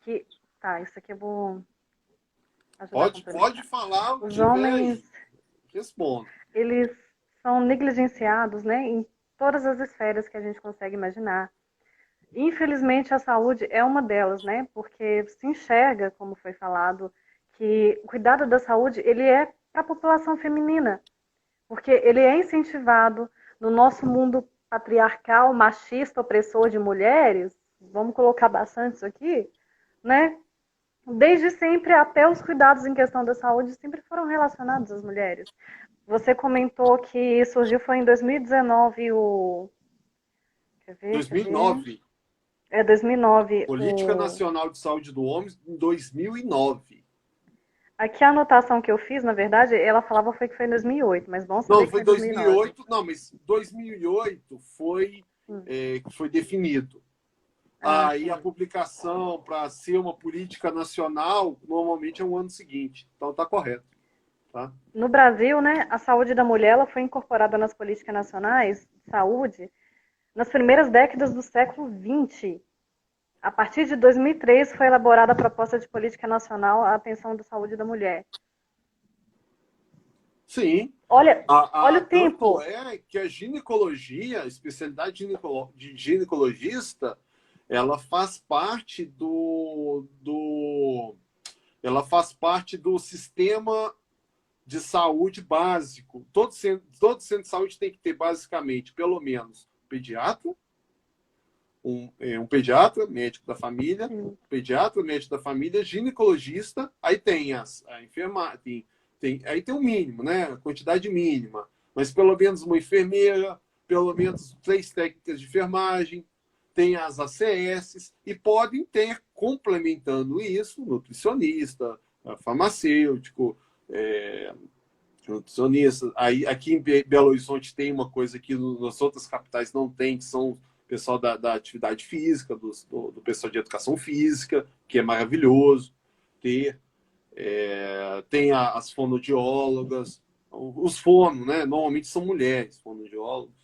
que. Tá, isso aqui eu vou ajudar a Pode complementar. falar o que Os tiver homens, aí. Respondo. eles são negligenciados, né, em todas as esferas que a gente consegue imaginar. Infelizmente, a saúde é uma delas, né, porque se enxerga, como foi falado, que o cuidado da saúde ele é para a população feminina, porque ele é incentivado no nosso mundo patriarcal, machista, opressor de mulheres, vamos colocar bastante isso aqui, né? Desde sempre até os cuidados em questão da saúde sempre foram relacionados às mulheres. Você comentou que surgiu foi em 2019 o. Quer ver? Quer ver? 2009. É 2009 Política o. Nacional de Saúde do Homem, em 2009. Aqui a anotação que eu fiz, na verdade, ela falava foi que foi em 2008, mas bom saber Não, que foi foi em 2009. 2008. Não, mas 2008 foi Hum. que foi definido. Ah, Aí a sim. publicação para ser uma política nacional normalmente é um ano seguinte. Então tá correto, tá? No Brasil, né, a saúde da mulher ela foi incorporada nas políticas nacionais de saúde nas primeiras décadas do século XX. A partir de 2003 foi elaborada a proposta de política nacional à atenção da saúde da mulher. Sim. Olha, olha o Tanto tempo. é que a ginecologia, a especialidade de ginecologista, ela faz parte ela faz parte do sistema de saúde básico. Todo centro de saúde tem que ter, basicamente, pelo menos pediatra, um pediatra, médico da família, Sim. pediatra, médico da família, ginecologista, aí tem a enfermagem, aí tem o mínimo, né? A quantidade mínima. Mas pelo menos uma enfermeira, pelo menos 3 técnicas de enfermagem, tem as ACS, e podem ter, complementando isso, nutricionista, farmacêutico, nutricionista. Aí, aqui em Belo Horizonte tem uma coisa que nas outras capitais não tem, que são o pessoal da atividade física, do pessoal de educação física, que é maravilhoso ter. Tem as fonoaudiólogas, os fonos, né? Normalmente são mulheres, fonoaudiólogos.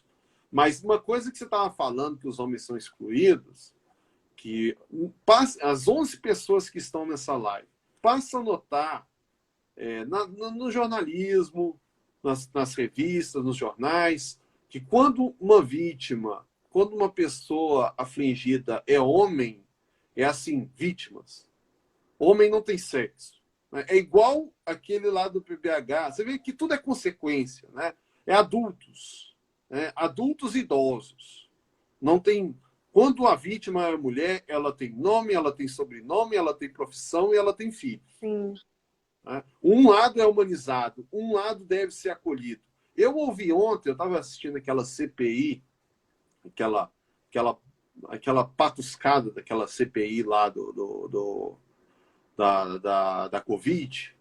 Mas uma coisa que você estava falando, que os homens são excluídos, que as 11 pessoas que estão nessa live, passa a notar no jornalismo, nas revistas, nos jornais, que quando uma vítima, quando uma pessoa afligida é homem, é assim, vítimas. Homem não tem sexo. Né? É igual aquele lá do PBH. Você vê que tudo é consequência. Né? É adultos. Né? Adultos e idosos. Não tem Quando a vítima é mulher, ela tem nome, ela tem sobrenome, ela tem profissão e ela tem filho. Sim. Né? Um lado é humanizado, um lado deve ser acolhido. Eu ouvi ontem, eu estava assistindo aquela CPI, aquela patuscada daquela CPI lá da Covid,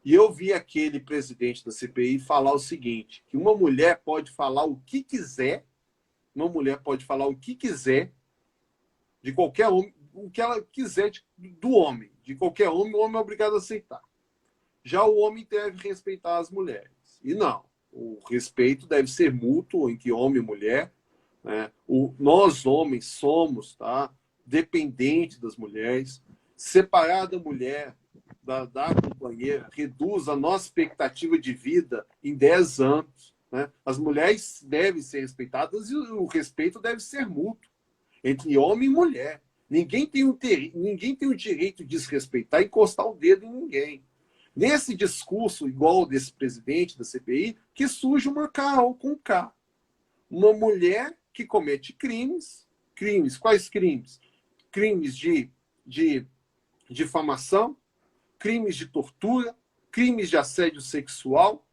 e eu vi aquele presidente da CPI falar o seguinte, que uma mulher pode falar o que quiser, uma mulher pode falar o que quiser de qualquer homem, o que ela quiser do homem, de qualquer homem, o homem é obrigado a aceitar. Já o homem deve respeitar as mulheres. E não, o respeito deve ser mútuo entre homem e mulher. Né? Nós, homens, somos dependentes das mulheres. Separar da mulher, da companheira, reduz a nossa expectativa de vida em 10 anos. Né? As mulheres devem ser respeitadas e o respeito deve ser mútuo entre homem e mulher. Ninguém tem o direito de desrespeitar e encostar o dedo em ninguém. Nesse discurso igual desse presidente da CPI, que surge uma Carol com K. Uma mulher que comete crimes. Crimes. Quais crimes? Crimes de difamação, crimes de tortura, crimes de assédio sexual.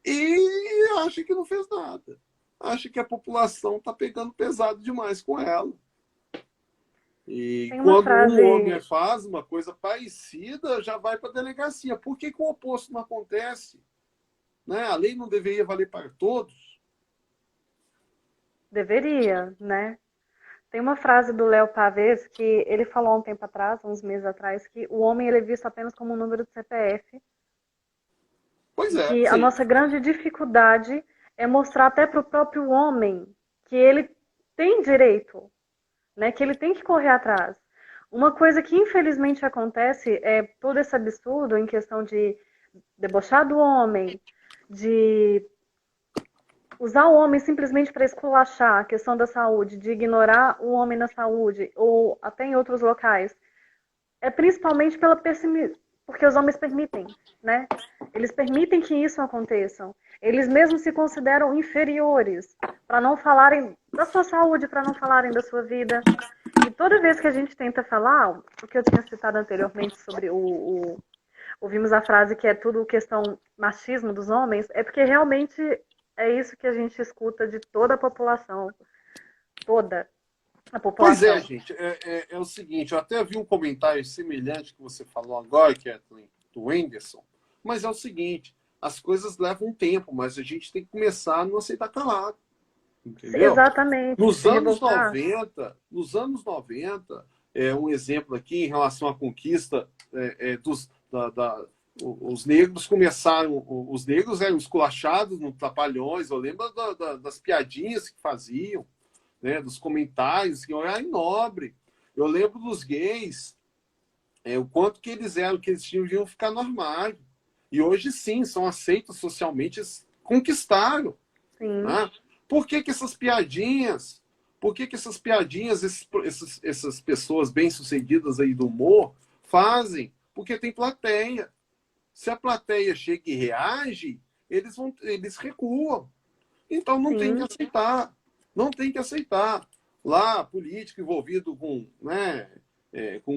E acha que não fez nada. Acha que a população está pegando pesado demais com ela. E quando um homem faz uma coisa parecida, já vai para a delegacia. Por que o oposto não acontece? Né? A lei não deveria valer para todos? Deveria, né? Tem uma frase do Léo Pavês que ele falou há um tempo atrás, uns meses atrás, que o homem ele é visto apenas como um número de CPF. Pois é. Que a nossa grande dificuldade é mostrar até para o próprio homem que ele tem direito, né, que ele tem que correr atrás. Uma coisa que infelizmente acontece é todo esse absurdo em questão de debochar do homem, de usar o homem simplesmente para esculachar a questão da saúde, de ignorar o homem na saúde, ou até em outros locais. É principalmente porque os homens permitem, né? Eles permitem que isso aconteça. Eles mesmos se consideram inferiores para não falarem da sua saúde, para não falarem da sua vida. E toda vez que a gente tenta falar, o que eu tinha citado anteriormente sobre ouvimos a frase que é tudo questão machismo dos homens, é porque realmente é isso que a gente escuta de toda a população. Toda a população. Pois é, gente. É o seguinte, eu até vi um comentário semelhante que você falou agora, que é do Wenderson, mas é o seguinte, as coisas levam um tempo, mas a gente tem que começar a não aceitar calado. Entendeu? Exatamente. Nos anos 90, um exemplo aqui em relação à conquista os negros começaram, os negros eram esculachados no Trapalhões, eu lembro das piadinhas que faziam, né, dos comentários, que era nobre. Eu lembro dos gays, o quanto que eles deviam ficar no armário. E hoje sim, são aceitos socialmente, conquistaram. Sim. Né? Por que essas piadinhas? Por que essas piadinhas, essas pessoas bem-sucedidas aí do humor fazem? Porque tem plateia. Se a plateia chega e reage, eles recuam. Então não tem que aceitar. Não tem que aceitar. Lá, político envolvido com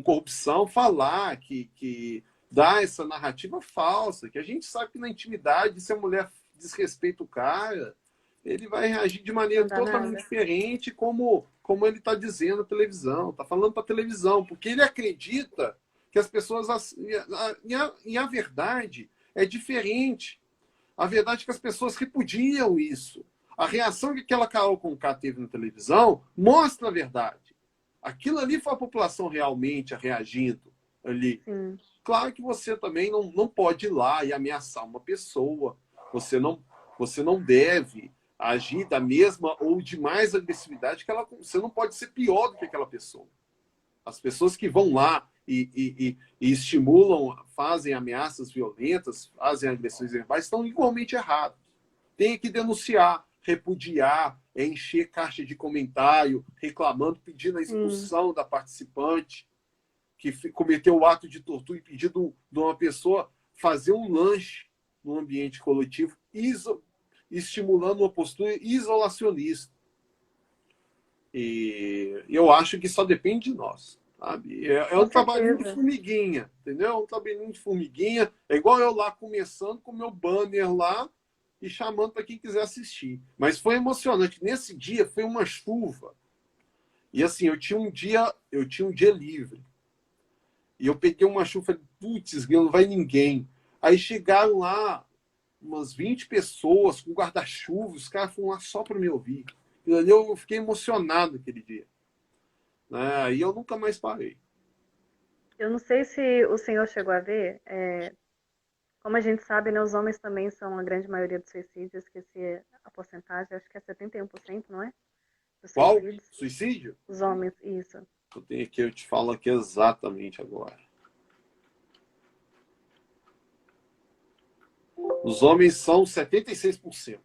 corrupção, falar que dá essa narrativa falsa, que a gente sabe que na intimidade, se a mulher desrespeita o cara, ele vai reagir de maneira totalmente diferente como ele está dizendo na televisão, está falando para a televisão, porque ele acredita que as pessoas... E a verdade é diferente. A verdade é que as pessoas repudiam isso. A reação que aquela Carol Conká teve na televisão mostra a verdade. Aquilo ali foi a população realmente reagindo ali. Sim. Claro que você também não pode ir lá e ameaçar uma pessoa. Você não deve agir da mesma ou de mais agressividade que ela. Você não pode ser pior do que aquela pessoa. As pessoas que vão lá e estimulam, fazem ameaças violentas, fazem agressões verbais, estão igualmente erradas. Tem que denunciar, repudiar, encher caixa de comentário, reclamando, pedindo a expulsão da participante que cometeu o ato de tortura e pedindo de uma pessoa fazer um lanche no ambiente coletivo, estimulando uma postura isolacionista. E eu acho que só depende de nós. Sabe? É Com um trabalhinho de certeza. formiguinha, entendeu? É um trabalhinho de formiguinha. É igual eu lá começando com o meu banner lá e chamando para quem quiser assistir. Mas foi emocionante. Nesse dia foi uma chuva. E assim, eu tinha um dia livre. E eu peguei uma chuva e falei, putz, não vai ninguém. Aí chegaram lá umas 20 pessoas com guarda-chuva, os caras foram lá só para me ouvir. E ali eu fiquei emocionado aquele dia. Né? Aí eu nunca mais parei. Eu não sei se o senhor chegou a ver, como a gente sabe, né, os homens também são a grande maioria dos suicídios, esqueci a porcentagem, acho que é 71%, não é? Dos Qual? suicídios. Suicídio? Os homens, isso. Eu tenho aqui, eu te falo aqui exatamente agora. Os homens são 76%.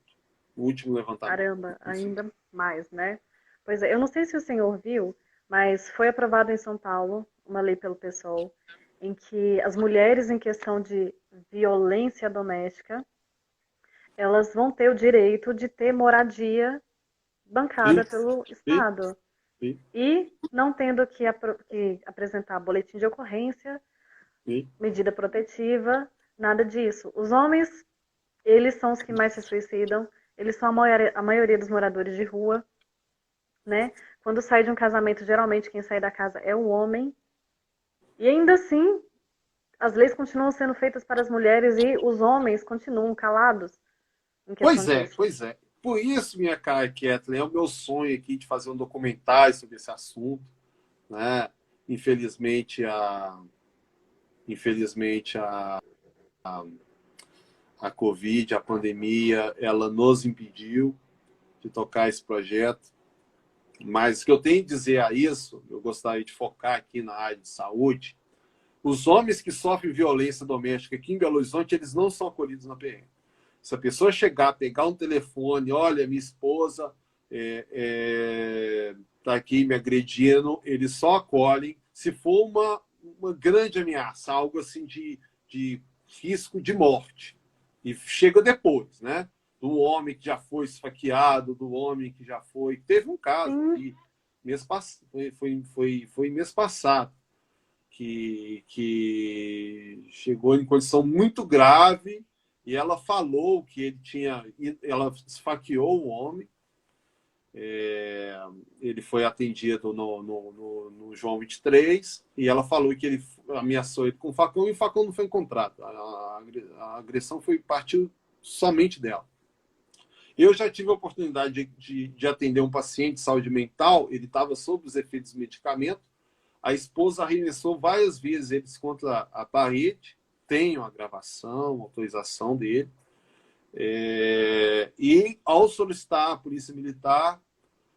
O último levantamento. Caramba, ainda mais, né? Pois é, eu não sei se o senhor viu, mas foi aprovado em São Paulo uma lei pelo PSOL em que as mulheres em questão de violência doméstica, elas vão ter o direito de ter moradia bancada Sim, pelo sim, Estado sim, e não tendo que apresentar boletim de ocorrência, sim. medida protetiva, nada disso. Os homens, eles são os que mais se suicidam, eles são a maioria dos moradores de rua, né? Quando sai de um casamento, geralmente quem sai da casa é o homem. E ainda assim, as leis continuam sendo feitas para as mulheres e os homens continuam calados em questão Pois é, disso. pois é. Por isso, minha cara Kathleen, é o meu sonho aqui de fazer um documentário sobre esse assunto. Né? Infelizmente, infelizmente a Covid, a pandemia, ela nos impediu de tocar esse projeto. Mas o que eu tenho a dizer a isso, eu gostaria de focar aqui na área de saúde. Os homens que sofrem violência doméstica aqui em Belo Horizonte, eles não são acolhidos na PM. Se a pessoa chegar, pegar um telefone, olha, minha esposa está aqui me agredindo, eles só acolhem se for uma grande ameaça, algo assim de risco de morte. E chega depois, né? Do homem que já foi esfaqueado, do homem que já foi. Teve um caso Sim, aqui, foi mês passado, que chegou em condição muito grave e ela falou que ela esfaqueou o homem. Ele foi atendido no João 23 e ela falou que ele ameaçou ele com facão e o facão não foi encontrado. A agressão partiu somente dela. Eu já tive a oportunidade de atender um paciente de saúde mental, ele estava sob os efeitos de medicamento, a esposa arremessou várias vezes eles contra a parede, tenho a gravação, a autorização dele, e ao solicitar a polícia militar,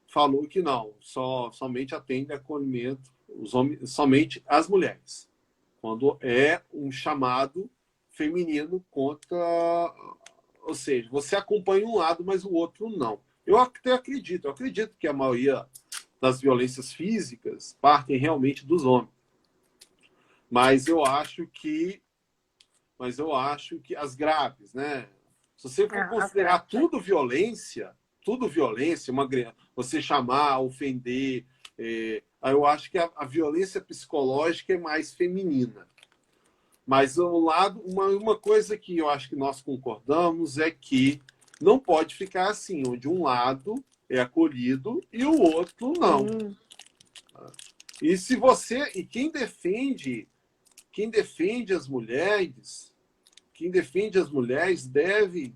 falou que não, somente atende acolhimento os homens, somente as mulheres, quando é um chamado feminino contra, ou seja, você acompanha um lado, mas o outro não. Eu até acredito, que a maioria das violências físicas partem realmente dos homens. Mas eu acho que, as graves, né? Se você for as considerar graças. tudo violência, você chamar, ofender, eu acho que a violência psicológica é mais feminina. Mas uma coisa que eu acho que nós concordamos é que não pode ficar assim, onde um lado é acolhido e o outro não. Sim, E se você e quem defende as mulheres, deve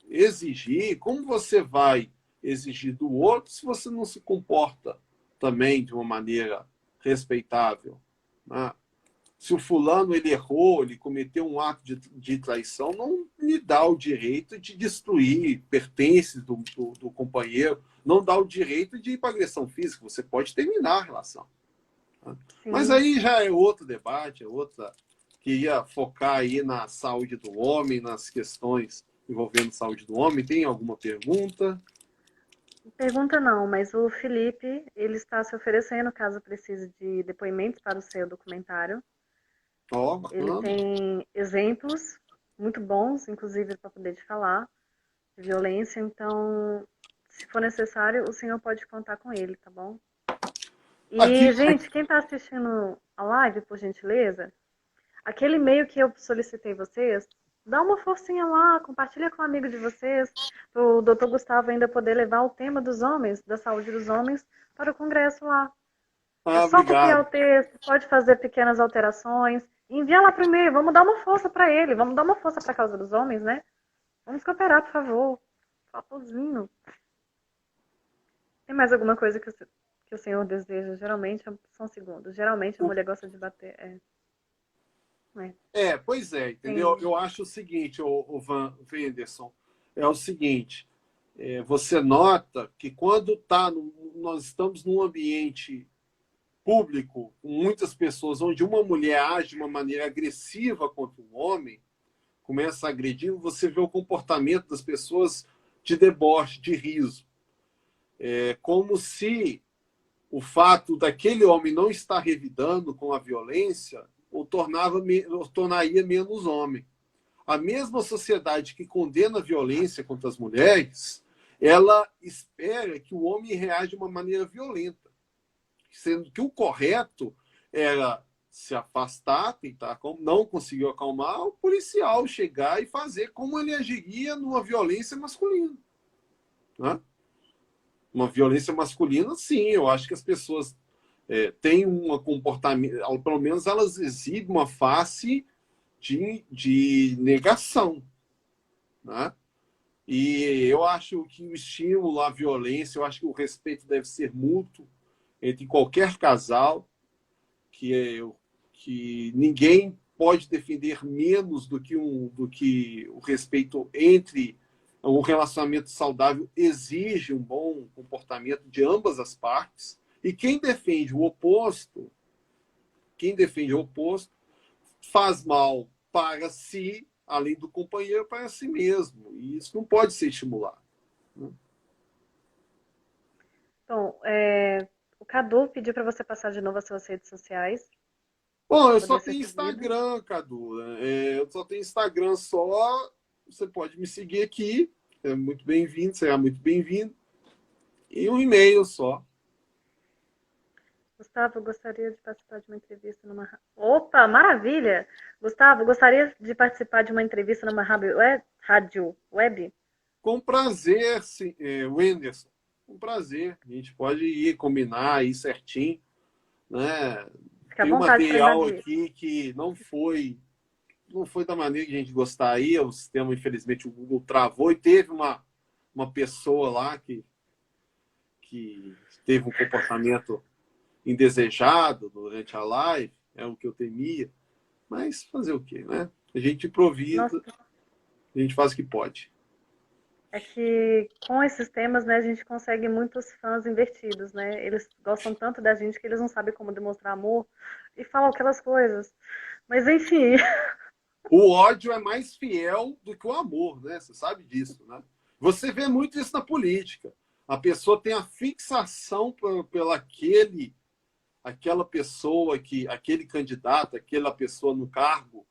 exigir. Como você vai exigir do outro se você não se comporta também de uma maneira respeitável? Né? Se o fulano ele errou, ele cometeu um ato de traição, não lhe dá o direito de destruir pertences do companheiro, não dá o direito de ir para agressão física. Você pode terminar a relação. Mas sim. aí já é outro debate, que ia focar aí na saúde do homem, nas questões envolvendo saúde do homem. Tem alguma pergunta? Pergunta não, mas o Felipe, ele está se oferecendo caso precise de depoimentos para o seu documentário. Ó, oh, Ele bacana. tem exemplos muito bons, inclusive para poder te falar, de violência. Então, se for necessário, o senhor pode contar com ele, tá bom? Aqui, E, gente, quem está assistindo a live, por gentileza, aquele e-mail que eu solicitei vocês, dá uma forcinha lá, compartilha com um amigo de vocês, para o Dr. Gustavo ainda poder levar o tema dos homens, da saúde dos homens, para o congresso lá. É só copiar o obrigado. texto, pode fazer pequenas alterações, e envia lá pro e-mail, vamos dar uma força para ele, vamos dar uma força para a causa dos homens, né? Vamos cooperar, por favor. Favorzinho. Tem mais alguma coisa que o senhor deseja? Geralmente, são segundos. Geralmente a mulher gosta de bater. Pois é, entendeu? Tem. Eu acho o seguinte, o Wanderson, é o seguinte, você nota que quando nós estamos num ambiente público, com muitas pessoas, onde uma mulher age de uma maneira agressiva contra um homem, começa a agredir, você vê o comportamento das pessoas de deboche, de riso. É como se o fato daquele homem não estar revidando com a violência o tornaria menos homem. A mesma sociedade que condena a violência contra as mulheres, ela espera que o homem reaja de uma maneira violenta, sendo que o correto era se afastar, tentar, não conseguiu acalmar, o policial chegar e fazer como ele agiria numa violência masculina. Né? Uma violência masculina, sim, eu acho que as pessoas têm um comportamento, pelo menos elas exibem uma face de negação. Né? E eu acho que o estímulo à violência, eu acho que o respeito deve ser mútuo entre qualquer casal, que ninguém pode defender menos do que o respeito entre um relacionamento saudável exige um bom comportamento de ambas as partes. E quem defende o oposto, faz mal para si, além do companheiro, para si mesmo. E isso não pode ser estimulado. Né? Bom, o Cadu pediu para você passar de novo as suas redes sociais, Bom, para eu só poder ser tenho seguido. Instagram, Cadu. Eu só tenho Instagram só. Você pode me seguir aqui. É muito bem-vindo, será muito bem-vindo. E um e-mail só. Gustavo, gostaria de participar de uma entrevista numa. Opa, maravilha! Gustavo, gostaria de participar de uma entrevista numa rádio web? Com prazer, sim, Wenderson. Com prazer. A gente pode ir combinar aí certinho. Né? Fica à Tem um vontade para material invadir. aqui que não foi da maneira que a gente gostaria. O sistema, infelizmente, o Google travou e teve uma pessoa lá que teve um comportamento indesejado durante a live, é o que eu temia. Mas fazer o quê, né? A gente Nossa, improvisa, a gente faz o que pode. é que com esses temas, né, a gente consegue muitos fãs invertidos, né? Eles gostam tanto da gente que eles não sabem como demonstrar amor e falam aquelas coisas. Mas enfim, O ódio é mais fiel do que o amor, né? Você sabe disso, né? Você vê muito isso na política. A pessoa tem a fixação pela aquela pessoa aquele candidato, aquela pessoa no cargo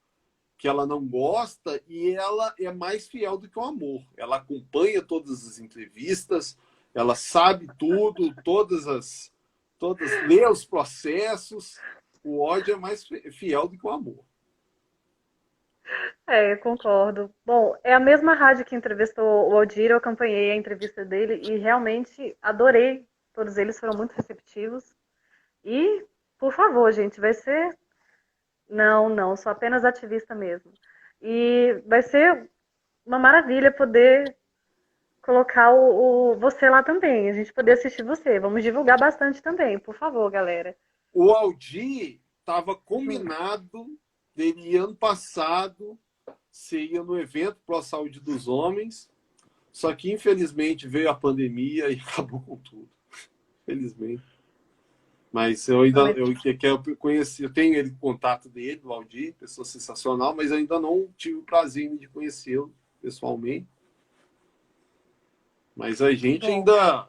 que ela não gosta e ela é mais fiel do que o amor. Ela acompanha todas as entrevistas, ela sabe tudo, lê os processos. O ódio é mais fiel do que o amor. eu concordo. Bom, é a mesma rádio que entrevistou o Aldir, eu acompanhei a entrevista dele e realmente adorei. Todos eles foram muito receptivos. E, por favor, gente, vai ser. Não, não, sou apenas ativista mesmo. E vai ser uma maravilha poder colocar você lá também, a gente poder assistir você. Vamos divulgar bastante também, por favor, galera. O Aldi estava combinado dele ano passado você ia no evento para a saúde dos homens, só que infelizmente veio a pandemia e acabou com tudo. Felizmente. Mas eu ainda quero conhecer, eu tenho ele contato dele, do Aldir, pessoa sensacional, mas ainda não tive o prazer de conhecê-lo pessoalmente. Mas a gente Bom, ainda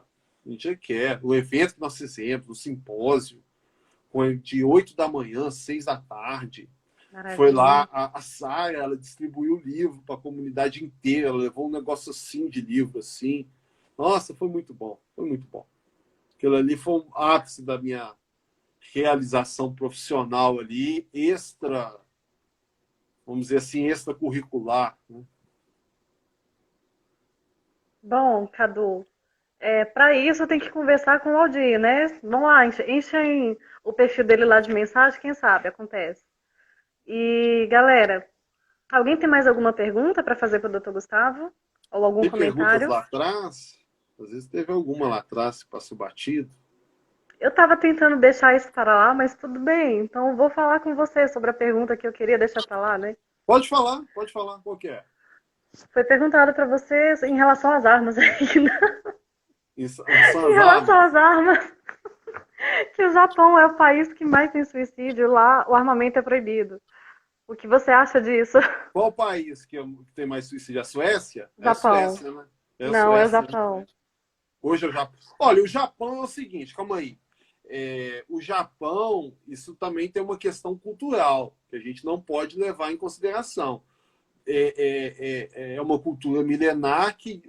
quer. O evento que nós fizemos, o simpósio, de 8 da manhã, 6 da tarde. Foi maravilha. lá, a Sara, ela distribuiu o livro para a comunidade inteira, ela levou um negócio assim de livro, assim. Nossa, foi muito bom, foi muito bom. Aquilo ali foi um ápice da minha realização profissional ali, extra, vamos dizer assim, extracurricular, né? Bom, Cadu, para isso eu tenho que conversar com o Aldir, né? Vamos lá, enchem o perfil dele lá de mensagem, quem sabe acontece. E, galera, alguém tem mais alguma pergunta para fazer para o Dr. Gustavo? Ou algum Tem perguntas comentário? lá atrás? Às vezes teve alguma lá atrás que passou batido. Eu estava tentando deixar isso para lá, mas tudo bem. Então eu vou falar com você sobre a pergunta que eu queria deixar para lá, né? Pode falar, qual que é? Foi perguntado para vocês em relação às armas ainda. São Em as relação armas. às armas, que o Japão é o país que mais tem suicídio, lá o armamento é proibido. O que você acha disso? Qual país que tem mais suicídio? A Suécia? É a Japão. Suécia, né? É a Não, é o Suécia, né? Japão. Hoje é o Japão. Olha, o Japão é o seguinte, calma aí. O Japão, isso também tem uma questão cultural, que a gente não pode levar em consideração. É uma cultura milenar que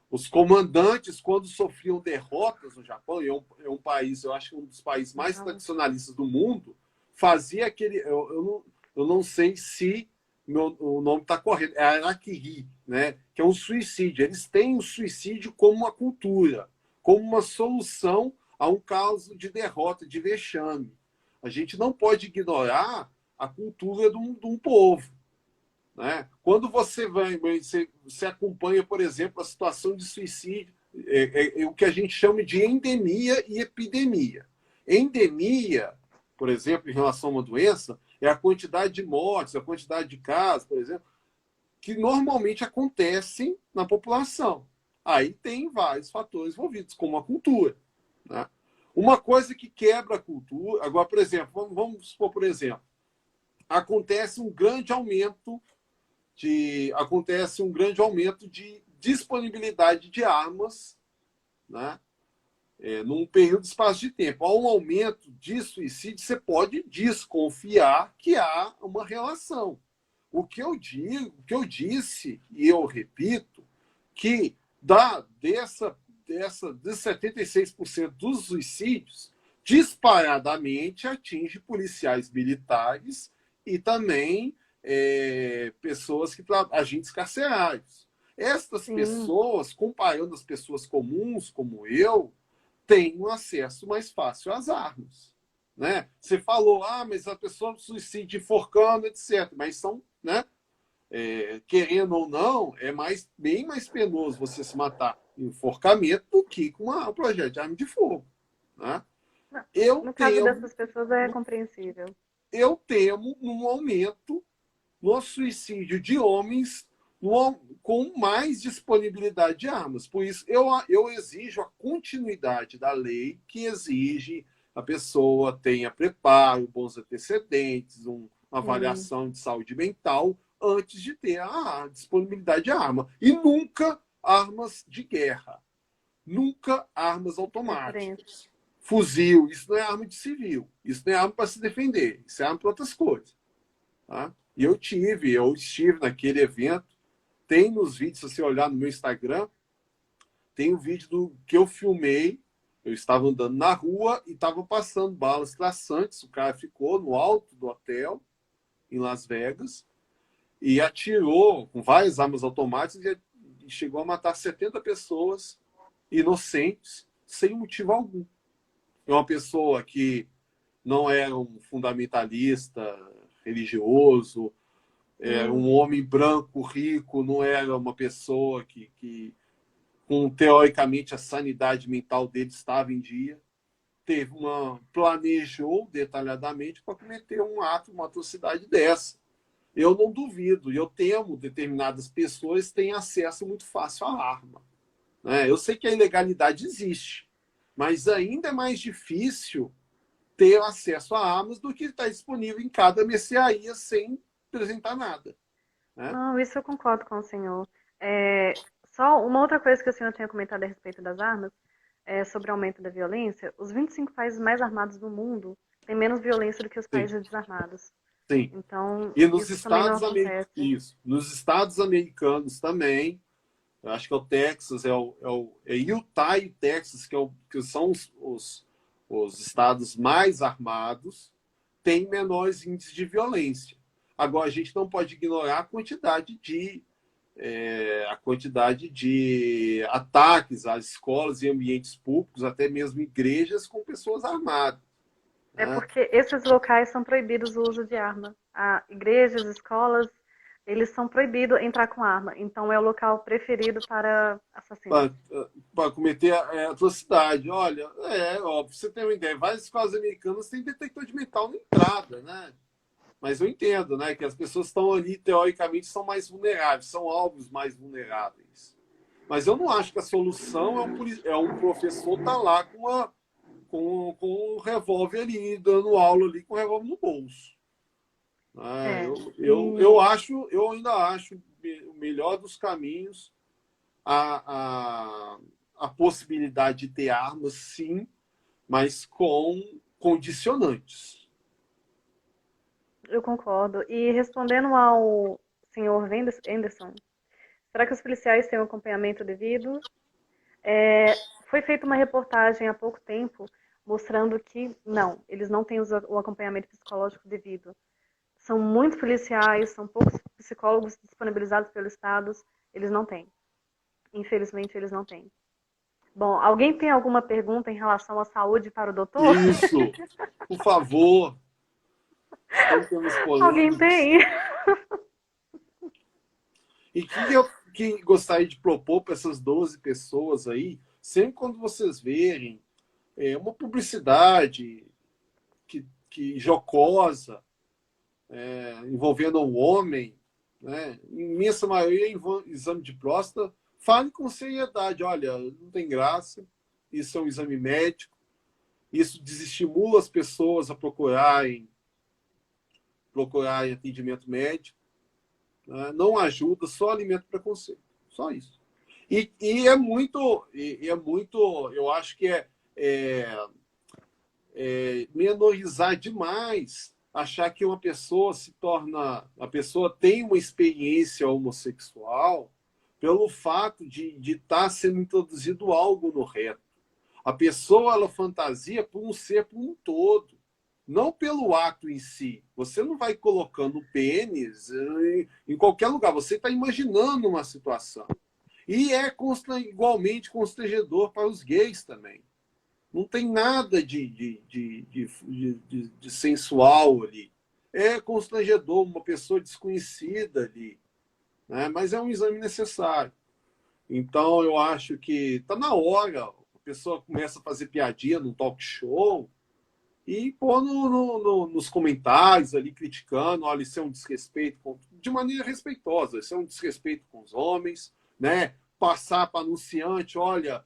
os comandantes, quando sofriam derrotas no Japão, e é um país, eu acho que um dos países mais tradicionalistas do mundo, fazia aquele. Eu não sei se o nome está correto, é Harakiri, né? Que é um suicídio. Eles têm o suicídio como uma cultura, como uma solução a um caso de derrota, de vexame. A gente não pode ignorar a cultura de um povo. Né? Quando você acompanha, por exemplo, a situação de suicídio, o que a gente chama de endemia e epidemia. Endemia, por exemplo, em relação a uma doença, é a quantidade de mortes, a quantidade de casos, por exemplo, que normalmente acontecem na população. Aí tem vários fatores envolvidos, como a cultura. Né? Uma coisa que quebra a cultura. Agora, por exemplo, vamos supor, por exemplo, acontece um grande aumento de disponibilidade de armas, né? Num período de espaço de tempo. Há um aumento de suicídio, você pode desconfiar que há uma relação. O que eu digo, o que eu disse, e eu repito, que de 76% dos suicídios, disparadamente atinge policiais militares e também pessoas agentes carcerários. Estas Sim. pessoas, comparando as pessoas comuns como eu, têm um acesso mais fácil às armas. Né? Você falou, mas a pessoa suicida enforcando, etc. Mas são, né? Querendo ou não, bem mais penoso você se matar em enforcamento do que com um projeto de arma de fogo. Né? Eu No caso temo, dessas pessoas é compreensível. eu temo um aumento no suicídio de homens com mais disponibilidade de armas. Por isso, eu exijo a continuidade da lei que exige a pessoa tenha preparo, bons antecedentes, uma Sim, avaliação de saúde mental antes de ter a disponibilidade de arma. E nunca armas de guerra. Nunca armas de preferência. automáticas. Fuzil, isso não é arma de civil. Isso não é arma para se defender. Isso é arma para outras coisas. Tá? E eu estive naquele evento. Tem nos vídeos, se você olhar no meu Instagram, tem um vídeo que eu filmei. Eu estava andando na rua e estava passando balas traçantes. O cara ficou no alto do hotel, em Las Vegas, e atirou com várias armas automáticas e chegou a matar 70 pessoas inocentes, sem motivo algum. É uma pessoa que não era um fundamentalista religioso, era Sim, um homem branco, rico, não era uma pessoa que com, teoricamente, a sanidade mental dele estava em dia. Planejou detalhadamente para cometer um ato, uma atrocidade dessa. Eu não duvido, e eu temo determinadas pessoas têm acesso muito fácil à arma. Né? Eu sei que a ilegalidade existe, mas ainda é mais difícil ter acesso a armas do que está disponível em cada mercearia sem apresentar nada. Né? não, isso eu concordo com o senhor. Só uma outra coisa que o senhor tinha comentado a respeito das armas, sobre o aumento da violência, os 25 países mais armados do mundo têm menos violência do que os Sim, países desarmados. sim. Então, E nos isso também não Estados Americanos, acontece. isso. Nos Estados Americanos também, eu acho que é o Texas, é Utah e Texas, que são os estados mais armados, têm menores índices de violência. Agora, a gente não pode ignorar a quantidade de ataques às escolas e ambientes públicos, até mesmo igrejas, com pessoas armadas. É Né? porque esses locais são proibidos o uso de arma. Igrejas, escolas, eles são proibidos entrar com arma. Então é o local preferido para assassinos. Para cometer atrocidade. Olha, óbvio, você tem uma ideia, várias escolas americanas têm detector de metal na entrada, né? Mas eu entendo, né, que as pessoas estão ali, teoricamente, são mais vulneráveis, são alvos mais vulneráveis. Mas eu não acho que a solução é um professor estar lá com um revólver ali, dando aula ali com o revólver no bolso. Eu ainda acho o melhor dos caminhos a possibilidade de ter armas, sim, mas com condicionantes. Eu concordo. E respondendo ao senhor Anderson, será que os policiais têm um acompanhamento devido? Foi feita uma reportagem há pouco tempo mostrando que não, eles não têm o acompanhamento psicológico devido. São muitos policiais, são poucos psicólogos disponibilizados pelo Estado, eles não têm. Infelizmente, eles não têm. Bom, alguém tem alguma pergunta em relação à saúde para o doutor? Isso, por favor. Estão temas Alguém polêmicos. tem? E que gostaria de propor para essas 12 pessoas aí, sempre quando vocês verem uma publicidade que jocosa, envolvendo um homem, né, imensa maioria exame de próstata, fale com seriedade. Olha, não tem graça, isso é um exame médico, isso desestimula as pessoas a procurarem atendimento médico, né? Não ajuda, só alimenta preconceito. Só isso. E é muito, eu acho que menorizar demais, achar que uma pessoa a pessoa tem uma experiência homossexual pelo fato de estar sendo introduzido algo no reto. A pessoa, ela fantasia por um ser por um todo, não pelo ato em si. Você não vai colocando o pênis em qualquer lugar, você está imaginando uma situação. E é igualmente constrangedor para os gays também. Não tem nada de sensual ali. É constrangedor, uma pessoa desconhecida ali. Né? Mas é um exame necessário. Então, eu acho que está na hora. A pessoa começa a fazer piadinha no talk show e pôr nos comentários ali, criticando, olha, isso é um desrespeito, de maneira respeitosa, isso é um desrespeito com os homens, né? Passar para anunciante, olha,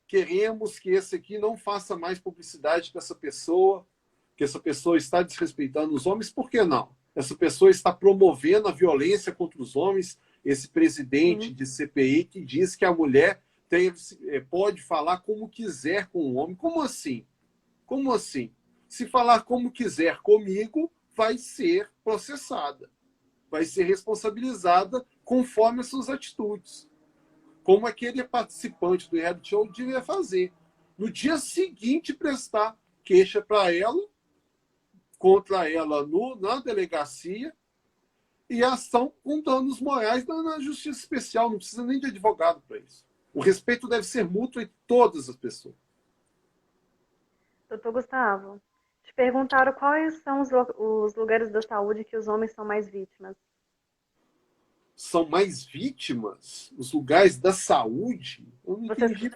queremos que esse aqui não faça mais publicidade com essa pessoa, que essa pessoa está desrespeitando os homens, por que não? Essa pessoa está promovendo a violência contra os homens, esse presidente de CPI que diz que a mulher pode falar como quiser com o homem. Como assim? Como assim? Se falar como quiser comigo, vai ser processada, vai ser responsabilizada conforme as suas atitudes. Como aquele participante do reality show devia fazer. No dia seguinte, prestar queixa contra ela na delegacia, e ação com danos morais na justiça especial. Não precisa nem de advogado para isso. O respeito deve ser mútuo entre todas as pessoas. Doutor Gustavo, te perguntaram quais são os lugares da saúde que os homens são mais vítimas. São mais vítimas? Os lugares da saúde? Eu não entendi.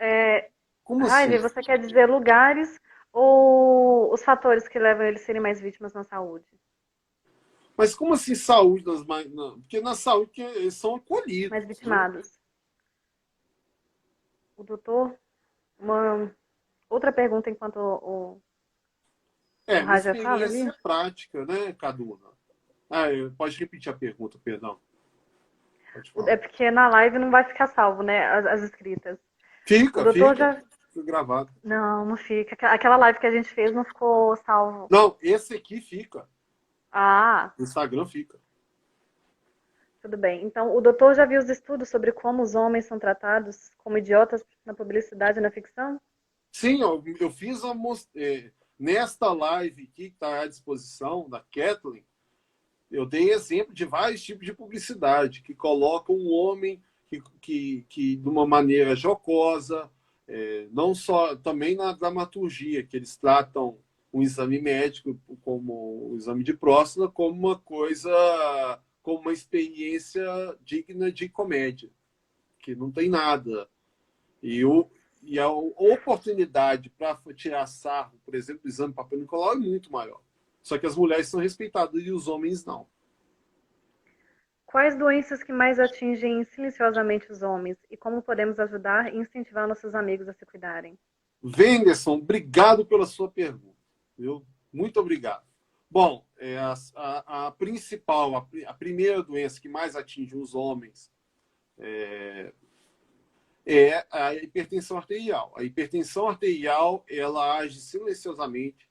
Como assim? Você quer dizer lugares ou os fatores que levam eles a serem mais vítimas na saúde? Mas como assim saúde? Porque na saúde eles são acolhidos. Mais vitimados. Né? O doutor, uma outra pergunta enquanto o Raja fala ali? Experiência prática, né, Caduna? Pode repetir a pergunta, perdão. É porque na live não vai ficar salvo, né, as escritas. Fica gravado. Não fica. Aquela live que a gente fez não ficou salvo. Não, esse aqui fica. Ah. No Instagram fica. Tudo bem. Então, o doutor já viu os estudos sobre como os homens são tratados como idiotas na publicidade e na ficção? Sim, eu fiz nesta live aqui, que está à disposição, da Kathleen, eu dei exemplo de vários tipos de publicidade que colocam um homem de uma maneira jocosa, não só, também na dramaturgia, que eles tratam um exame médico, como o exame de próstata, como uma coisa, como uma experiência digna de comédia, que não tem nada. E a oportunidade para tirar sarro, por exemplo, do exame de papel Nicolau é muito maior. Só que as mulheres são respeitadas e os homens não. Quais doenças que mais atingem silenciosamente os homens e como podemos ajudar e incentivar nossos amigos a se cuidarem? Wenderson, obrigado pela sua pergunta. Viu? Muito obrigado. Bom, a principal, a primeira doença que mais atinge os homens é a hipertensão arterial. A hipertensão arterial, ela age silenciosamente,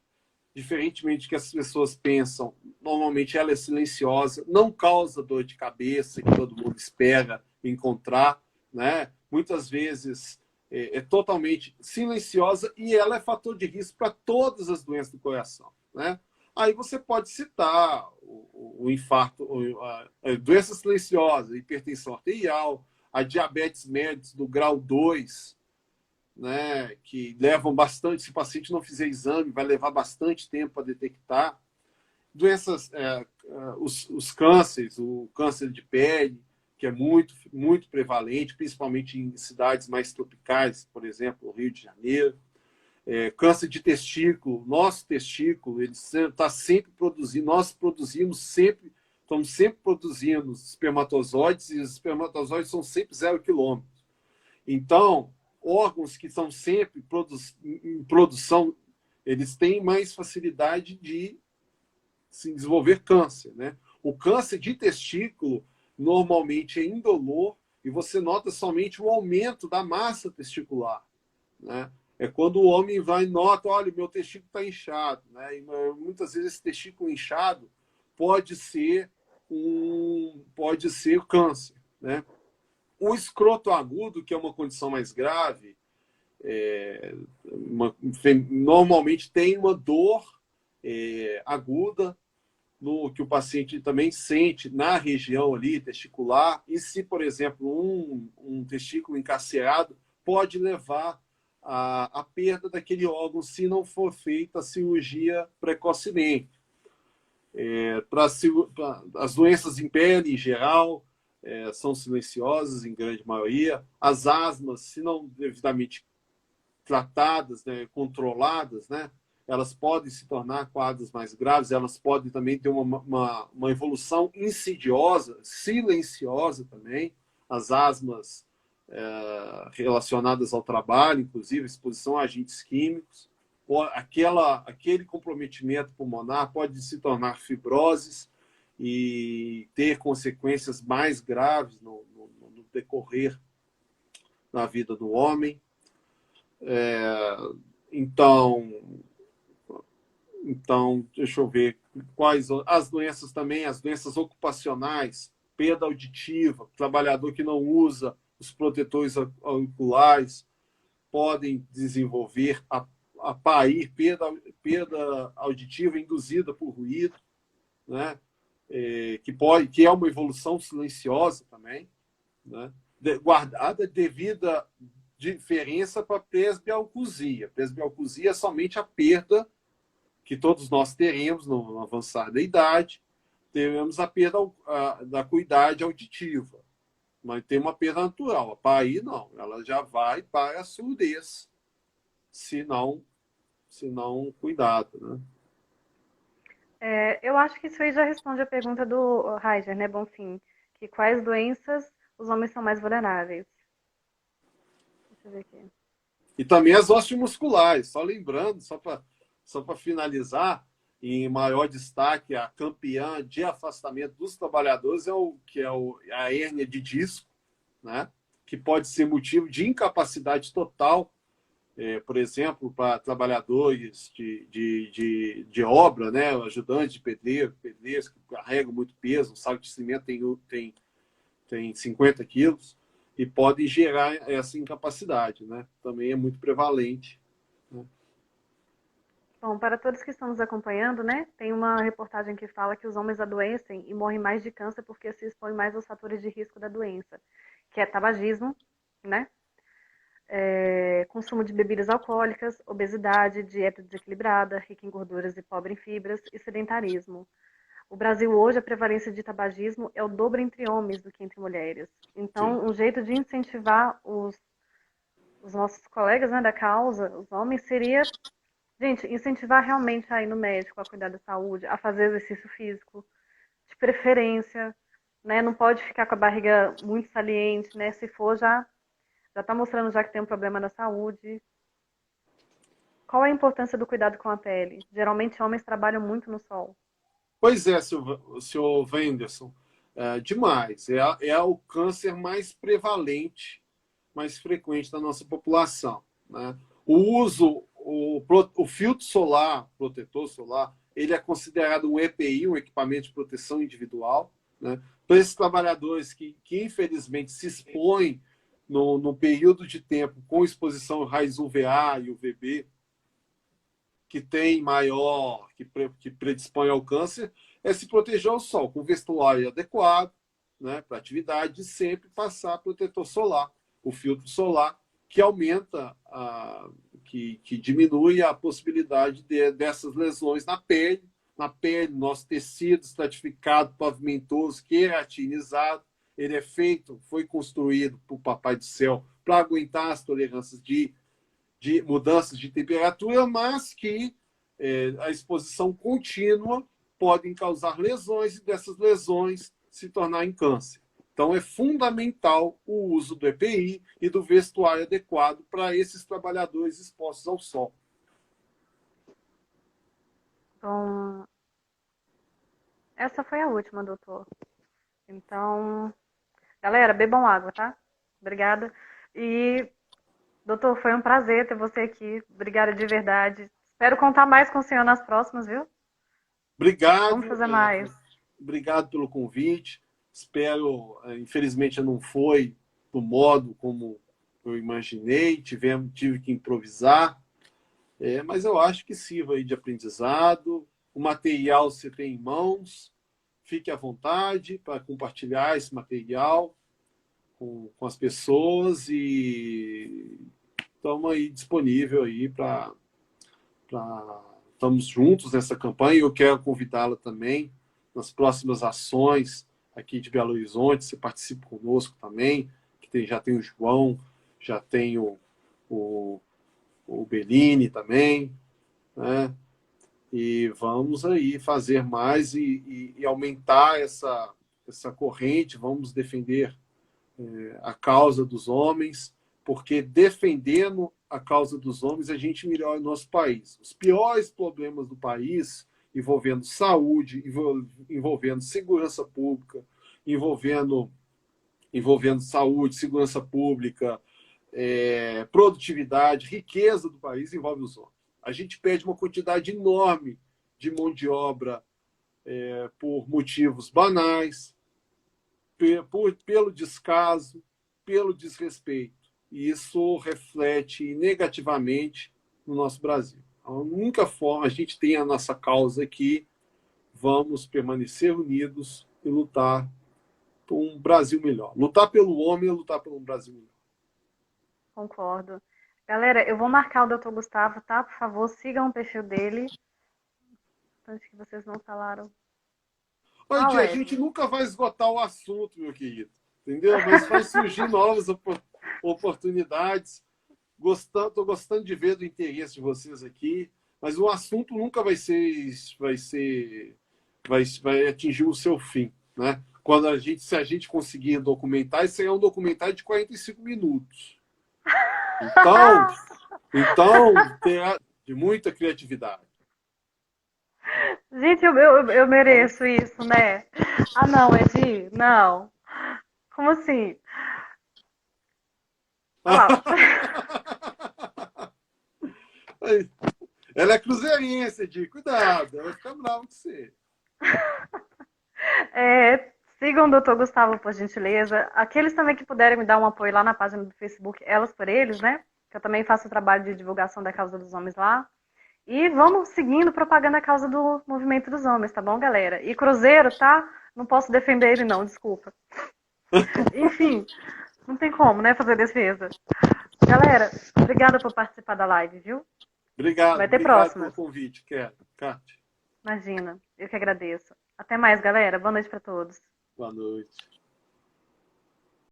diferentemente do que as pessoas pensam. Normalmente ela é silenciosa, não causa dor de cabeça, que todo mundo espera encontrar, né? Muitas vezes é totalmente silenciosa e ela é fator de risco para todas as doenças do coração, né? Aí você pode citar o infarto, a doença silenciosa, a hipertensão arterial, a diabetes mellitus do grau 2, né, que levam bastante, se o paciente não fizer exame, vai levar bastante tempo para detectar. Doenças, os cânceres, o câncer de pele, que é muito, muito prevalente, principalmente em cidades mais tropicais, por exemplo, o Rio de Janeiro. Câncer de testículo, nosso testículo, ele está sempre produzindo, nós produzimos sempre, estamos sempre produzindo espermatozoides, e os espermatozoides são sempre 0 quilômetros. Então, órgãos que são sempre em produção, eles têm mais facilidade de se desenvolver câncer, né? O câncer de testículo normalmente é indolor e você nota somente o aumento da massa testicular, né? É quando o homem vai e nota, olha, meu testículo está inchado, né? E muitas vezes esse testículo inchado pode ser câncer, né? O escroto agudo, que é uma condição mais grave, normalmente tem uma dor aguda que o paciente também sente na região ali testicular. E se, por exemplo, um testículo encarcerado pode levar à perda daquele órgão se não for feita a cirurgia precocemente. As doenças em pele, em geral, são silenciosas, em grande maioria. As asmas, se não devidamente tratadas, né, controladas, né, elas podem se tornar quadros mais graves, elas podem também ter uma evolução insidiosa, silenciosa também. As asmas relacionadas ao trabalho, inclusive exposição a agentes químicos, aquele comprometimento pulmonar pode se tornar fibroses e ter consequências mais graves no decorrer da vida do homem. Então, deixa eu ver quais as doenças também, as doenças ocupacionais, perda auditiva, trabalhador que não usa os protetores auriculares podem desenvolver a PAI, perda auditiva induzida por ruído, né? Que é uma evolução silenciosa também, né? Guardada devida diferença para a presbialcusia. Presbialcusia é somente a perda que todos nós teremos no avançar da idade, teremos a perda da acuidade auditiva, mas tem uma perda natural. A PAI não, ela já vai para a surdez, se não cuidado, né? Eu acho que isso aí já responde a pergunta do Heiser, né, Bonfim? Que quais doenças os homens são mais vulneráveis? Deixa eu ver aqui. E também as osteomusculares, só lembrando, só para finalizar, em maior destaque, a campeã de afastamento dos trabalhadores a hérnia de disco, né? Que pode ser motivo de incapacidade total, por exemplo, para trabalhadores de obra, né? Ajudantes de pedreiros que carregam muito peso, o saco de cimento têm 50 quilos e podem gerar essa incapacidade, né? Também é muito prevalente. Né? Bom, para todos que estão nos acompanhando, né, tem uma reportagem que fala que os homens adoecem e morrem mais de câncer porque se expõem mais aos fatores de risco da doença, que é tabagismo, né, consumo de bebidas alcoólicas, obesidade, dieta desequilibrada, rica em gorduras e pobre em fibras e sedentarismo. O Brasil hoje, a prevalência de tabagismo é o dobro entre homens do que entre mulheres. Então, um jeito de incentivar os nossos colegas, né, da causa, os homens, seria, gente, incentivar realmente a ir no médico, a cuidar da saúde, a fazer exercício físico, de preferência, né? Não pode ficar com a barriga muito saliente, né? Se for, já está mostrando já que tem um problema na saúde. Qual a importância do cuidado com a pele? Geralmente, homens trabalham muito no sol. Pois é, senhor Wenderson, demais. É o câncer mais prevalente, mais frequente da nossa população. Né? O filtro solar, protetor solar, ele é considerado um EPI, um equipamento de proteção individual. Né? Para esses trabalhadores que infelizmente se expõem no período de tempo com exposição a raios UVA e UVB, que tem maior, que predispõe ao câncer, é se proteger ao sol, com vestuário adequado, né, para atividade, e sempre passar protetor solar, o filtro solar, que aumenta, que diminui a possibilidade dessas lesões na pele, nosso tecido estratificado, pavimentoso, queratinizado. Ele é feito, foi construído por Papai do Céu para aguentar as tolerâncias de mudanças de temperatura, mas que a exposição contínua podem causar lesões e dessas lesões se tornarem câncer. Então, é fundamental o uso do EPI e do vestuário adequado para esses trabalhadores expostos ao sol. Bom, essa foi a última, doutor. Então, galera, bebam água, tá? Obrigada. E, doutor, foi um prazer ter você aqui. Obrigada de verdade. Espero contar mais com o senhor nas próximas, viu? Obrigado. Vamos fazer mais. Obrigado pelo convite. Espero, infelizmente não foi do modo como eu imaginei, tive que improvisar, mas eu acho que sirva aí de aprendizado. O material você tem em mãos, fique à vontade para compartilhar esse material com as pessoas e estamos aí disponível aí para estamos juntos nessa campanha. Eu quero convidá-la também nas próximas ações aqui de Belo Horizonte. Você participa conosco também, que já tem o João, já tem o Bellini também, né? E vamos aí fazer mais e aumentar essa corrente. Vamos defender a causa dos homens, porque defendendo a causa dos homens, a gente melhora o nosso país. Os piores problemas do país, envolvendo saúde, envolvendo segurança pública, envolvendo saúde, segurança pública, produtividade, riqueza do país, envolve os homens. A gente perde uma quantidade enorme de mão de obra por motivos banais, pelo descaso, pelo desrespeito. E isso reflete negativamente no nosso Brasil. A única forma, a gente tem a nossa causa aqui, vamos permanecer unidos e lutar por um Brasil melhor. Lutar pelo homem é lutar por um Brasil melhor. Concordo. Galera, eu vou marcar o Dr. Gustavo, tá? Por favor, sigam o perfil dele. Tanto que vocês não falaram. A gente nunca vai esgotar o assunto, meu querido. Entendeu? Mas vai surgir novas oportunidades. Estou gostando de ver do interesse de vocês aqui, mas o assunto nunca vai atingir o seu fim, né? Se a gente conseguir documentar, isso é um documentário de 45 minutos. Então terá de muita criatividade. Gente, eu mereço isso, né? Ah, não, Edi, não. Como assim? Ela é cruzeirense, Edi. Cuidado, ela vai ficar brava com você. Sigam o Dr. Gustavo, por gentileza. Aqueles também que puderem me dar um apoio lá na página do Facebook, Elas por Eles, né? Que eu também faço o trabalho de divulgação da causa dos homens lá. E vamos seguindo propagando a causa do movimento dos homens, tá bom, galera? E Cruzeiro, tá? Não posso defender ele não, desculpa. Enfim, não tem como, né, fazer defesa. Galera, obrigada por participar da live, viu? Obrigado. Vai ter Obrigado próxima. pelo convite, Kátia. Imagina, eu que agradeço. Até mais, galera. Boa noite para todos. Boa noite.